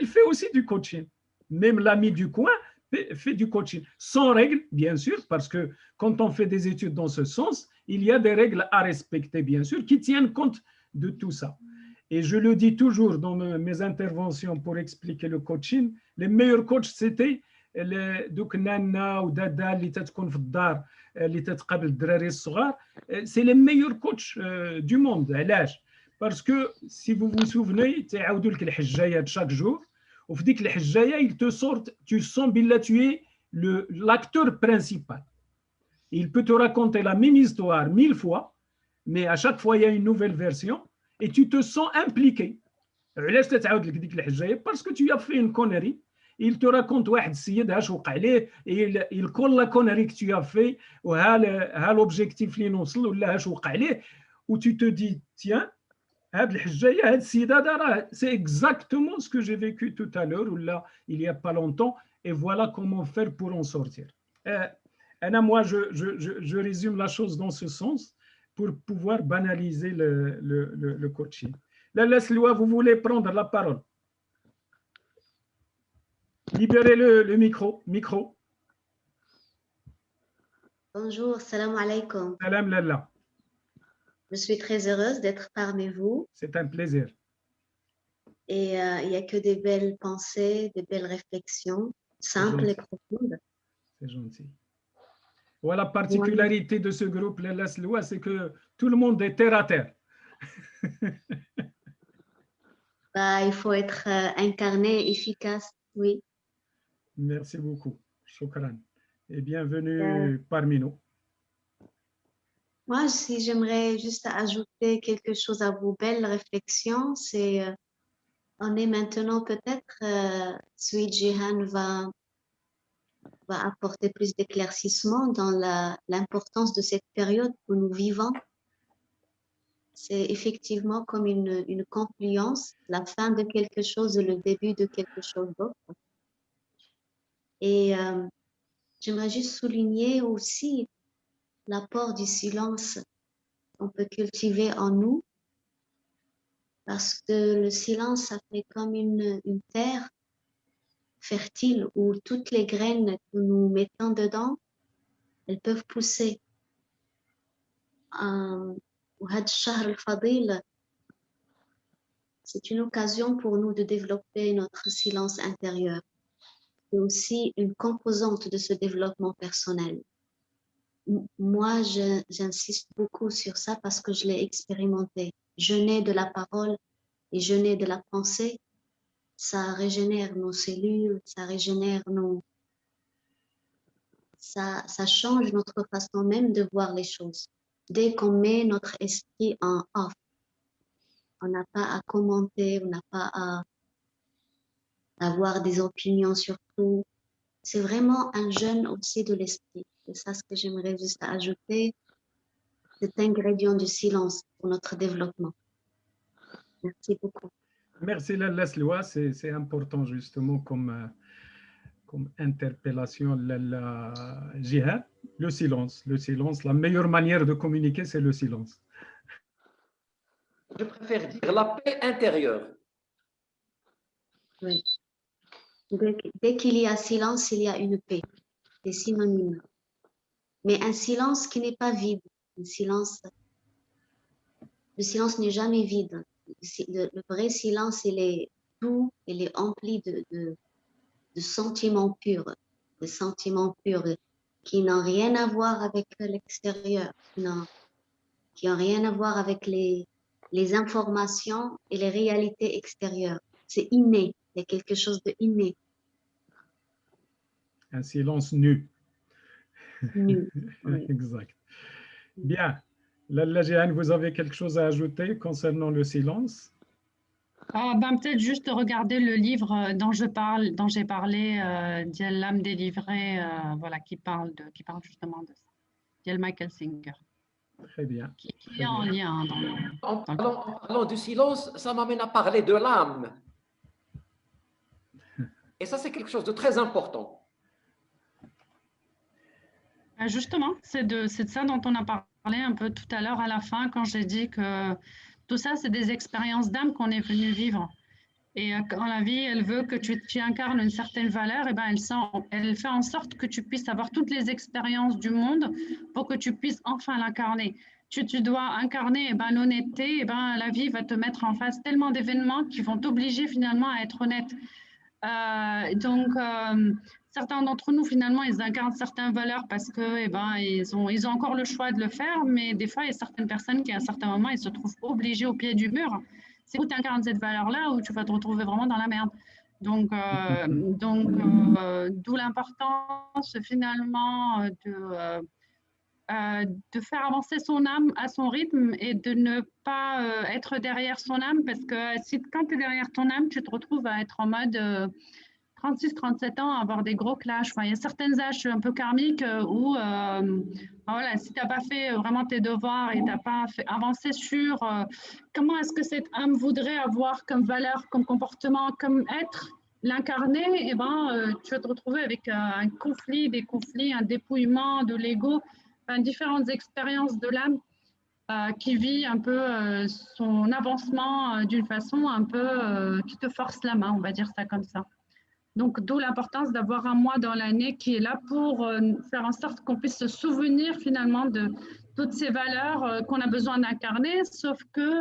Il fait aussi du coaching. Même l'ami du coin fait du coaching. Sans règles, bien sûr, parce que quand on fait des études dans ce sens, il y a des règles à respecter, bien sûr, qui tiennent compte de tout ça. Et je le dis toujours dans mes interventions pour expliquer le coaching, les meilleurs coachs, c'était دوك نانا ودادا اللي تتكون في الدار اللي تتقابل الدراري الصغار. C'est les meilleurs coachs du monde. علاش؟ parce que si vous vous souvenez تعاودوا لك الحجايات chaque jour وفي ديك الحجايه il te sort, tu sens بالله tu es l'acteur principal. Il peut te raconter la même histoire 1000 fois, mais à chaque fois il y a une nouvelle version et tu te sens impliqué. علاش تتعاود لك ديك الحجايه؟ parce que tu as fait une connerie. Il te raconte واحد السيد اش وقع ليه, il colle la connerie que tu as fait وها l'objectif اللي نوصل ولا اش وقع ليه, où tu te dis tiens هاد الحجايه هاد السيد هذا راه c'est exactement ce que j'ai vécu tout à l'heure ولا il y a pas longtemps et voilà comment faire pour en sortir. Moi je résume la chose dans ce sens pour pouvoir banaliser le coaching. Là, Sloa, vous voulez prendre la parole? Libérez le micro.
Bonjour, salam alaikum.
Salam lalla.
Je suis très heureuse d'être parmi vous.
C'est un plaisir.
Et il n'y a que des belles pensées, des belles réflexions, simples et profondes.
C'est gentil. Voilà, la particularité de ce groupe, Lalla Sloa, c'est que tout le monde est terre à terre.
Il faut être incarné, efficace, oui.
Merci beaucoup. Shukran. Et bienvenue parmi nous.
Moi, si j'aimerais juste ajouter quelque chose à vos belles réflexions, c'est on est maintenant peut-être, Sweet Jihan va apporter plus d'éclaircissement dans l'importance de cette période que nous vivons. C'est effectivement comme une confluence, la fin de quelque chose et le début de quelque chose d'autre. Et j'aimerais juste souligner aussi l'apport du silence qu'on peut cultiver en nous, parce que le silence, ça fait comme une terre fertile où toutes les graines que nous mettons dedans, elles peuvent pousser. وهذا الشهر الفضيل, c'est une occasion pour nous de développer notre silence intérieur. C'est aussi une composante de ce développement personnel. Moi, j'insiste beaucoup sur ça parce que je l'ai expérimenté. Jeûner de la parole et jeûner de la pensée, ça régénère nos cellules, ça régénère ça change notre façon même de voir les choses. Dès qu'on met notre esprit en off, on n'a pas à commenter, on n'a pas à avoir des opinions sur tout. C'est vraiment un jeûne aussi de l'esprit. C'est ça ce que j'aimerais juste ajouter, cet ingrédient du silence pour notre développement. Merci beaucoup.
Merci Lalla Sloa, c'est important justement comme interpellation, la jihad, le silence. Le silence, la meilleure manière de communiquer, c'est le silence.
Je préfère dire la paix intérieure.
Oui. Dès qu'il y a silence, il y a une paix. C'est synonyme. Mais un silence qui n'est pas vide. Le silence n'est jamais vide. Le vrai silence, il est doux, il est empli de sentiments purs. De sentiments purs qui n'ont rien à voir avec l'extérieur, qui n'ont rien à voir avec les informations et les réalités extérieures. C'est inné, il y a quelque chose de inné.
Un silence nu.
Nu. Oui.
Exact. Bien. Lalla Jehan, vous avez quelque chose à ajouter concernant le silence?
Peut-être juste regarder le livre dont j'ai parlé, L'âme délivrée, voilà, qui parle justement de ça. Michael Singer.
Très bien.
Qui est en lien.
En parlant du silence, ça m'amène à parler de l'âme. Et ça, c'est quelque chose de très important.
Justement, c'est de ça dont on a parlé un peu tout à l'heure à la fin, quand j'ai dit que tout ça, c'est des expériences d'âme qu'on est venu vivre. Et quand la vie, elle veut que tu incarnes une certaine valeur, et ben elle fait en sorte que tu puisses avoir toutes les expériences du monde pour que tu puisses enfin l'incarner. Tu dois incarner l'honnêteté, la vie va te mettre en face tellement d'événements qui vont t'obliger finalement à être honnête. Certains d'entre nous, finalement, ils incarnent certaines valeurs parce que, ils ont encore le choix de le faire, mais des fois, il y a certaines personnes qui, à un certain moment, ils se trouvent obligés au pied du mur. C'est où tu incarnes cette valeur-là ou tu vas te retrouver vraiment dans la merde. Donc, d'où l'importance, finalement, de faire avancer son âme à son rythme et de ne pas être derrière son âme, parce que quand tu es derrière ton âme, tu te retrouves à être en mode 36-37 ans, à avoir des gros clashs. Enfin, il y a certains âges un peu karmiques où voilà, si tu n'as pas fait vraiment tes devoirs et tu n'as pas fait avancer sur comment est-ce que cette âme voudrait avoir comme valeur, comme comportement, comme être, l'incarner, tu vas te retrouver avec un conflit, des conflits, un dépouillement de l'ego, différentes expériences de l'âme qui vit un peu son avancement d'une façon un peu qui te force la main, on va dire ça comme ça. Donc, d'où l'importance d'avoir un mois dans l'année qui est là pour faire en sorte qu'on puisse se souvenir finalement de toutes ces valeurs qu'on a besoin d'incarner, sauf que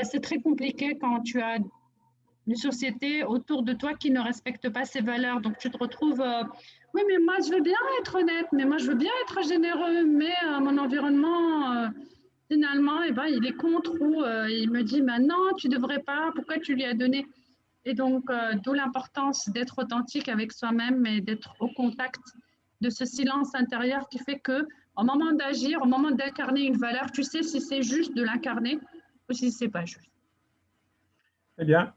c'est très compliqué quand tu as une société autour de toi qui ne respecte pas ces valeurs. Donc, tu te retrouves, oui, mais moi, je veux bien être honnête, mais moi, je veux bien être généreux, mais mon environnement, finalement, il est contre ou il me dit, non, tu ne devrais pas, pourquoi tu lui as donné? Et donc, d'où l'importance d'être authentique avec soi-même et d'être au contact de ce silence intérieur qui fait qu'au moment d'agir, au moment d'incarner une valeur, tu sais si c'est juste de l'incarner ou si ce n'est pas juste.
Très bien.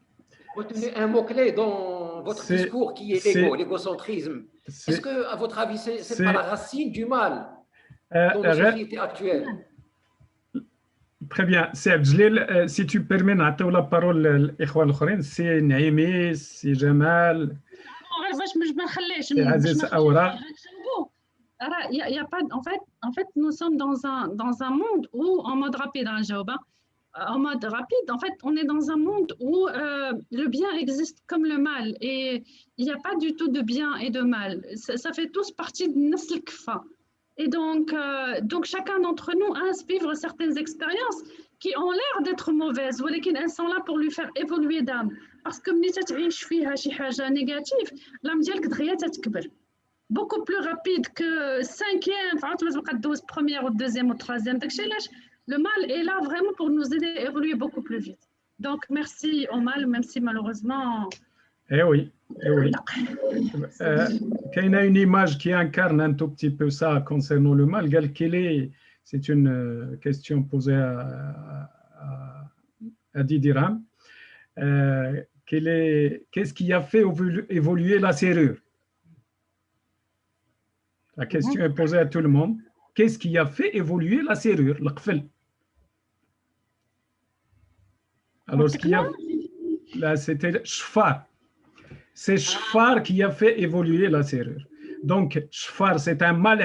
Retenez un mot-clé dans votre discours qui est l'ego, l'égocentrisme. Est-ce que, à votre avis, c'est pas la racine du mal dans la société actuelle?
Très bien. C'est Abdelil. Si tu permets, نعطيو la parole للإخوة الآخرين. C'est Naïmi, c'est Jamal. C'est Aziz Aoura.
Il y a pas, en fait, nous sommes dans un monde où, en mode rapide, en mode rapide. En fait, on est dans un monde où le bien existe comme le mal et il n'y a pas du tout de bien et de mal. Ça fait tous partie de notre kfa. Et donc chacun d'entre nous a à vivre certaines expériences qui ont l'air d'être mauvaises, mais elles sont là pour lui faire évoluer d'âme. Parce que si tu vis فيها شي حاجة négative, l'âme ديالك دغيا تتكبر. Beaucoup plus rapide que cinquième, enfin, tu vas première ou deuxième ou troisième. Le mal est là vraiment pour nous aider à évoluer beaucoup plus vite. Donc, merci au mal, même si malheureusement...
Eh oui, eh oui. Il y a une image qui incarne un tout petit peu ça concernant le mal. C'est une question posée à Didiram. Qu'est-ce qui a fait évoluer la serrure? La question est posée à tout le monde. Qu'est-ce qui a fait évoluer la serrure, le qfel? Alors, ce qu'il y a là, c'était Shfar. C'est Shfar qui a fait évoluer la serrure. Donc, Shfar, c'est un mal,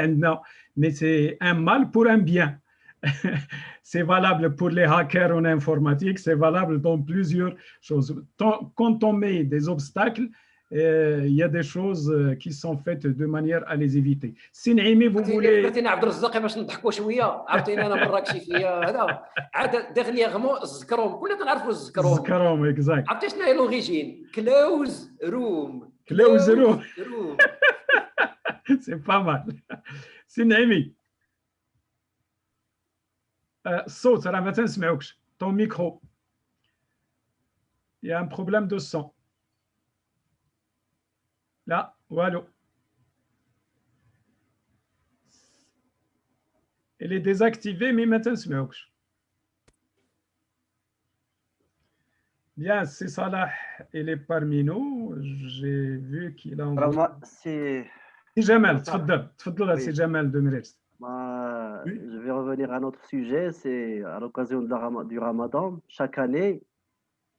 mais c'est un mal pour un bien. C'est valable pour les hackers en informatique, c'est valable dans plusieurs choses. Quand on met des obstacles, il y a des choses qui sont faites de manière à les éviter. Si Naïmi, vous voulez...
عبد الرزاق باش نضحكوا شويه عرفتيني انا مراكشي فيا هذا عاد ديغنيغمون الزكروم كلنا كنعرفوا الزكروم
الزكروم اكزاكت
عرفتي شنو هي لوريجين كلوز روم
سي با مال سي نعيمي الصوت راه ما تنسمعوكش طون ميكرو il y a un problème de son. Là, voilà. Elle est désactivée, mais maintenant, c'est mieux. Bien, c'est Salah, il est parmi nous. J'ai vu qu'il a envoyé. C'est Jamal, c'est Jamal de Mirest.
Je vais revenir à notre sujet, c'est à l'occasion du Ramadan. Chaque année,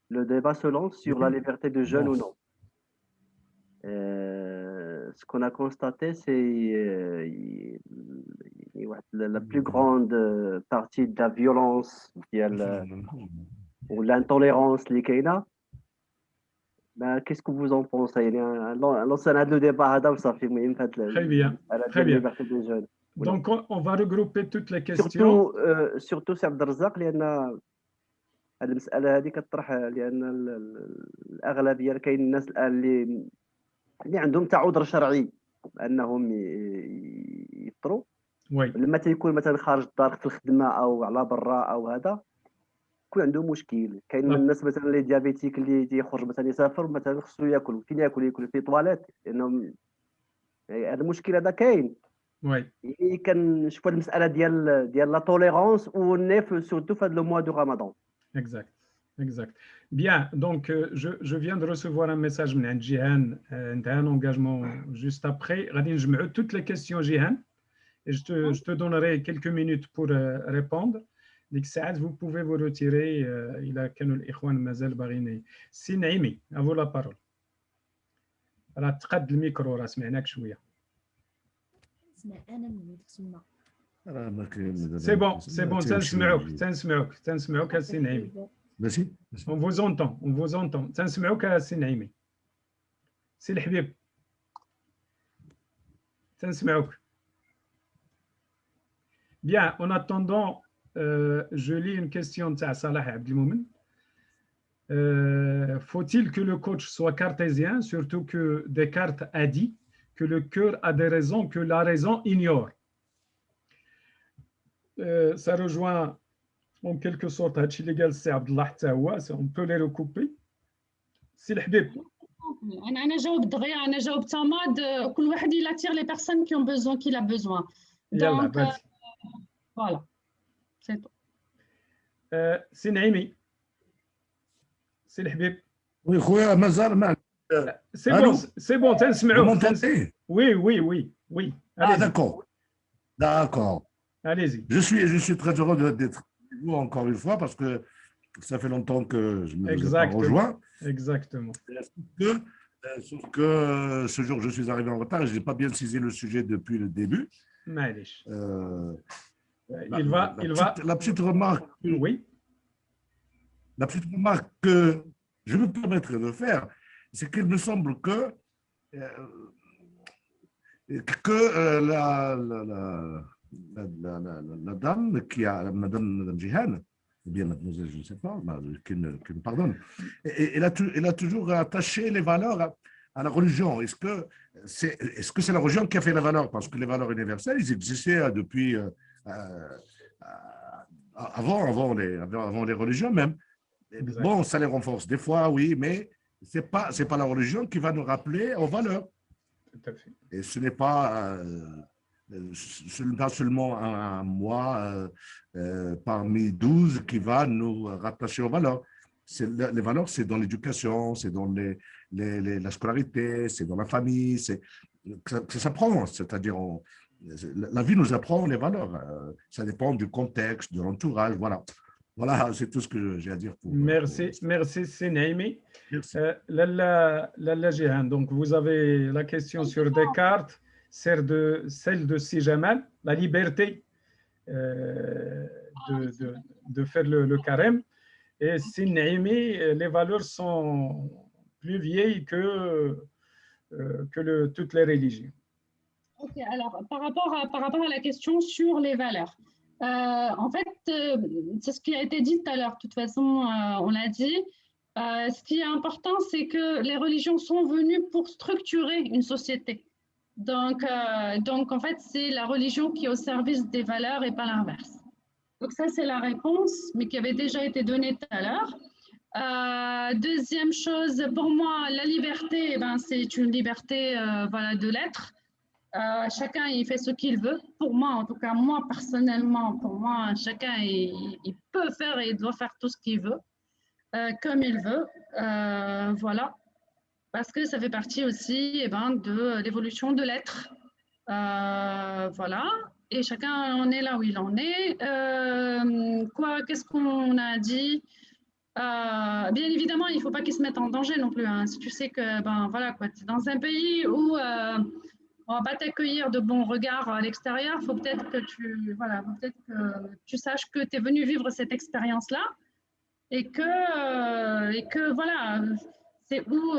le débat se lance sur la liberté de jeûne ou non. Ce qu'on a constaté, c'est la plus grande partie de la violence ou l'intolérance li kayna. Qu'est-ce que vous en pensez? L'ancien le débat
très bien, très bien. Donc on va regrouper toutes les questions.
Surtout سي عبد الرزاق لأن هذه المسألة هذه كتطرح لأن الأغلبية كاين الناس الآن اللي عندهم تعذر شرعي انهم يفطروا لما تيكون مثلا خارج الدار في الخدمه او على برا او هذا يكون عنده مشكل. كاين من الناس مثلا اللي ديابيتيك اللي تيخرج مثلا يسافر مثلا خصو ياكل فين ياكل في طواليت لانهم هذا المشكل هذا كاين. يعني كنشوفوا المساله ديال لا توليرونس ونيف سورتو في هذا لو موا دو رمضان.
Exact. Bien, donc je viens de recevoir un message de Jihan, un engagement juste après. Je me toutes les questions, Jihan, et je te donnerai quelques minutes pour répondre. Vous pouvez vous retirer. Il a Kanul Ikhwan Mazel Barini. Si Naïmi, à vous la parole. تقد الميكرو راه سمعناك شويه. C'est bon, تنسمعوك السي نعيمي.
ماشي
on vous entend تنسمعوك السي نعيمي. سي الحبيب تنسمعوك. Bien, en attendant, je lis une question de Salah Abdelmoumen. Faut-il que le coach soit cartésien, surtout que Descartes a dit que le cœur a des raisons que la raison ignore? Ça rejoint en quelque sorte هادشي اللي قال السي عبد الله حتى هو. On peut les recouper. سي الحبيب.
انا جاوب دغيا. انا جاوب تماد. كل واحد il attire les personnes qui ont besoin qu'il a besoin. Donc voilà. C'est tout.
سي نعيمي. سي الحبيب.
وي خويا مازال ما
سي بون تنسمعوك. Oui.
D'accord.
Allez-y.
Je suis très heureux d'être avec vous encore une fois parce que ça fait longtemps que je me vous ai pas rejoint.
Exactement.
Sauf que ce jour, je suis arrivé en retard et je n'ai pas bien saisi le sujet depuis le début.
La petite remarque.
Oui. la petite remarque que je me permettrai de faire, c'est qu'il me semble que la dame qui a, Madame Jihan, ou bien mademoiselle, je ne sais pas, qui me pardonne, elle a toujours attaché les valeurs à la religion. Est-ce que c'est la religion qui a fait la valeur? Parce que les valeurs universelles, ils existaient depuis avant les religions même.
Exact.
Bon, ça les renforce des fois, oui, mais ce n'est pas la religion qui va nous rappeler aux valeurs.
Tout à fait.
Et ce n'est pas seulement un mois parmi 12 qui va nous rattacher aux valeurs. Les valeurs, c'est dans l'éducation, c'est dans la scolarité, c'est dans la famille, ça s'apprend, c'est-à-dire la vie nous apprend les valeurs. Ça dépend du contexte, de l'entourage, voilà. Voilà, c'est tout ce que j'ai à dire.
Merci, c'est Naimi. Lalla Jihan, donc vous avez la question sur Descartes, celle de Si Jamal, la liberté de faire le carême. Et si Naimi, les valeurs sont plus vieilles que toutes les religions.
Ok, alors par rapport à la question sur les valeurs. En fait, c'est ce qui a été dit tout à l'heure. De toute façon, on l'a dit. Ce qui est important, c'est que les religions sont venues pour structurer une société. Donc en fait, c'est la religion qui est au service des valeurs et pas l'inverse. Donc ça, c'est la réponse, mais qui avait déjà été donnée tout à l'heure. Deuxième chose, pour moi, la liberté, c'est une liberté voilà, de l'être. Chacun il fait ce qu'il veut. Pour moi, en tout cas, moi personnellement, pour moi, chacun il peut faire et il doit faire tout ce qu'il veut, comme il veut. Voilà. Parce que ça fait partie aussi de l'évolution de l'être. Voilà. Et chacun en est là où il en est. Qu'est-ce qu'on a dit? Bien évidemment, il ne faut pas qu'ils se mettent en danger non plus. Hein. Si tu sais que, voilà, quoi, tu es dans un pays où on ne va pas t'accueillir de bons regards à l'extérieur, il faut peut-être que tu saches que tu es venu vivre cette expérience-là et que voilà, c'est où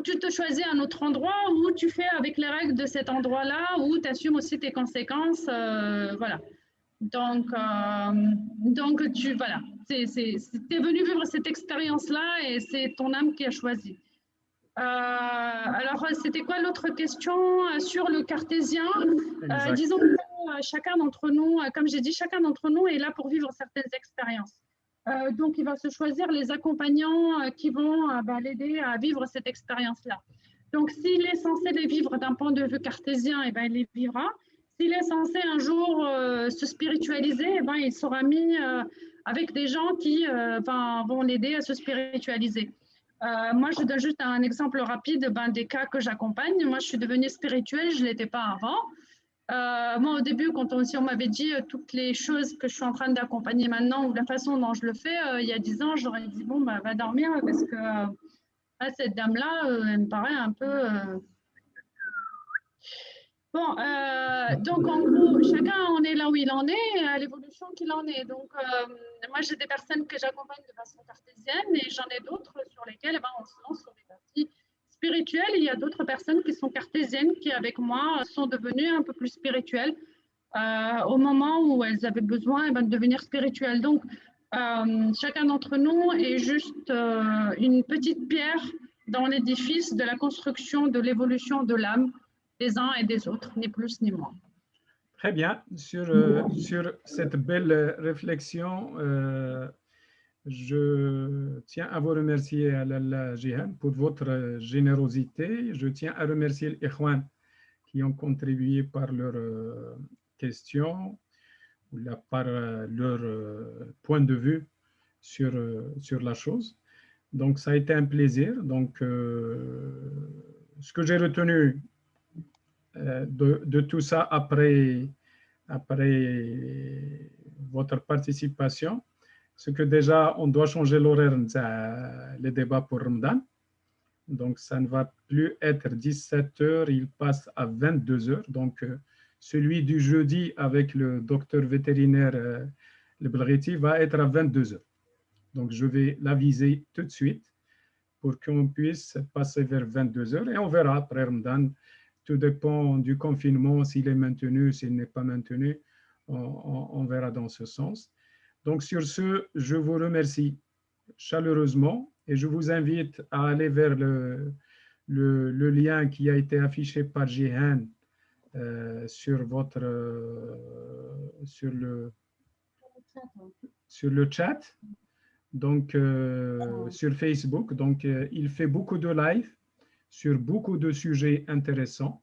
tu te choisis un autre endroit, où tu fais avec les règles de cet endroit-là, où tu assumes aussi tes conséquences. Voilà. Donc tu es venu vivre cette expérience-là et c'est ton âme qui a choisi. Alors, c'était quoi l'autre question sur le cartésien? Disons que chacun d'entre nous, comme j'ai dit, chacun d'entre nous est là pour vivre certaines expériences. Donc, il va se choisir les accompagnants qui vont l'aider à vivre cette expérience-là. Donc, s'il est censé les vivre d'un point de vue cartésien, il les vivra. S'il est censé un jour se spiritualiser, il sera mis avec des gens qui vont l'aider à se spiritualiser. Moi, je donne juste un exemple rapide des cas que j'accompagne. Moi, je suis devenue spirituelle, je ne l'étais pas avant. Moi, au début, quand on m'avait dit toutes les choses que je suis en train d'accompagner maintenant ou la façon dont je le fais, il y a 10 ans, j'aurais dit, bon, va dormir parce que cette dame-là, elle me paraît un peu... Bon, donc en gros, chacun en est là où il en est, à l'évolution qu'il en est. Donc, moi, j'ai des personnes que j'accompagne de façon cartésienne et j'en ai d'autres sur lesquelles on se lance sur des parties spirituelles. Il y a d'autres personnes qui sont cartésiennes qui, avec moi, sont devenues un peu plus spirituelles au moment où elles avaient besoin de devenir spirituelles. Donc, chacun d'entre nous est juste une petite pierre dans l'édifice de la construction de l'évolution de l'âme des uns et des autres, ni plus ni moins.
Très bien. Sur cette belle réflexion, je tiens à vous remercier, Lalla Jihan, pour votre générosité. Je tiens à remercier les Ikhwan qui ont contribué par leurs questions ou par leur point de vue sur la chose. Donc, ça a été un plaisir. Donc, ce que j'ai retenu de tout ça après votre participation, c'est que déjà on doit changer l'horaire les débats pour Ramadan. Donc ça ne va plus être 17h, il passe à 22h. Donc celui du jeudi avec le docteur vétérinaire le Belghiti va être à 22 heures. Donc, je vais l'aviser tout de suite pour qu'on puisse passer vers 22 heures et on verra après Ramadan. Tout dépend du confinement, s'il est maintenu, s'il n'est pas maintenu, on verra dans ce sens. Donc, sur ce, je vous remercie chaleureusement et je vous invite à aller vers le lien qui a été affiché par Jihan sur le chat, donc sur Facebook. Donc, il fait beaucoup de live sur beaucoup de sujets intéressants.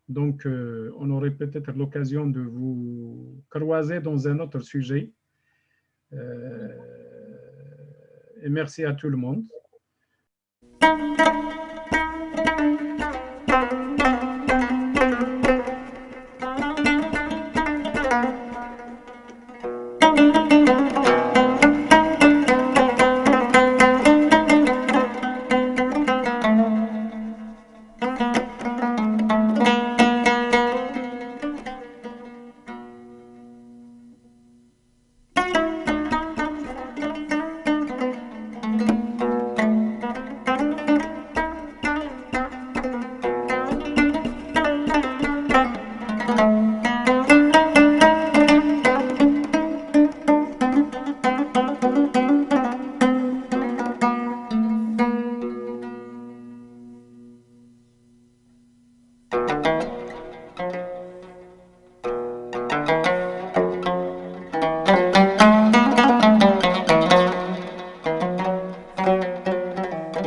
Donc, on aurait peut-être l'occasion de vous croiser dans un autre sujet. Et merci à tout le monde.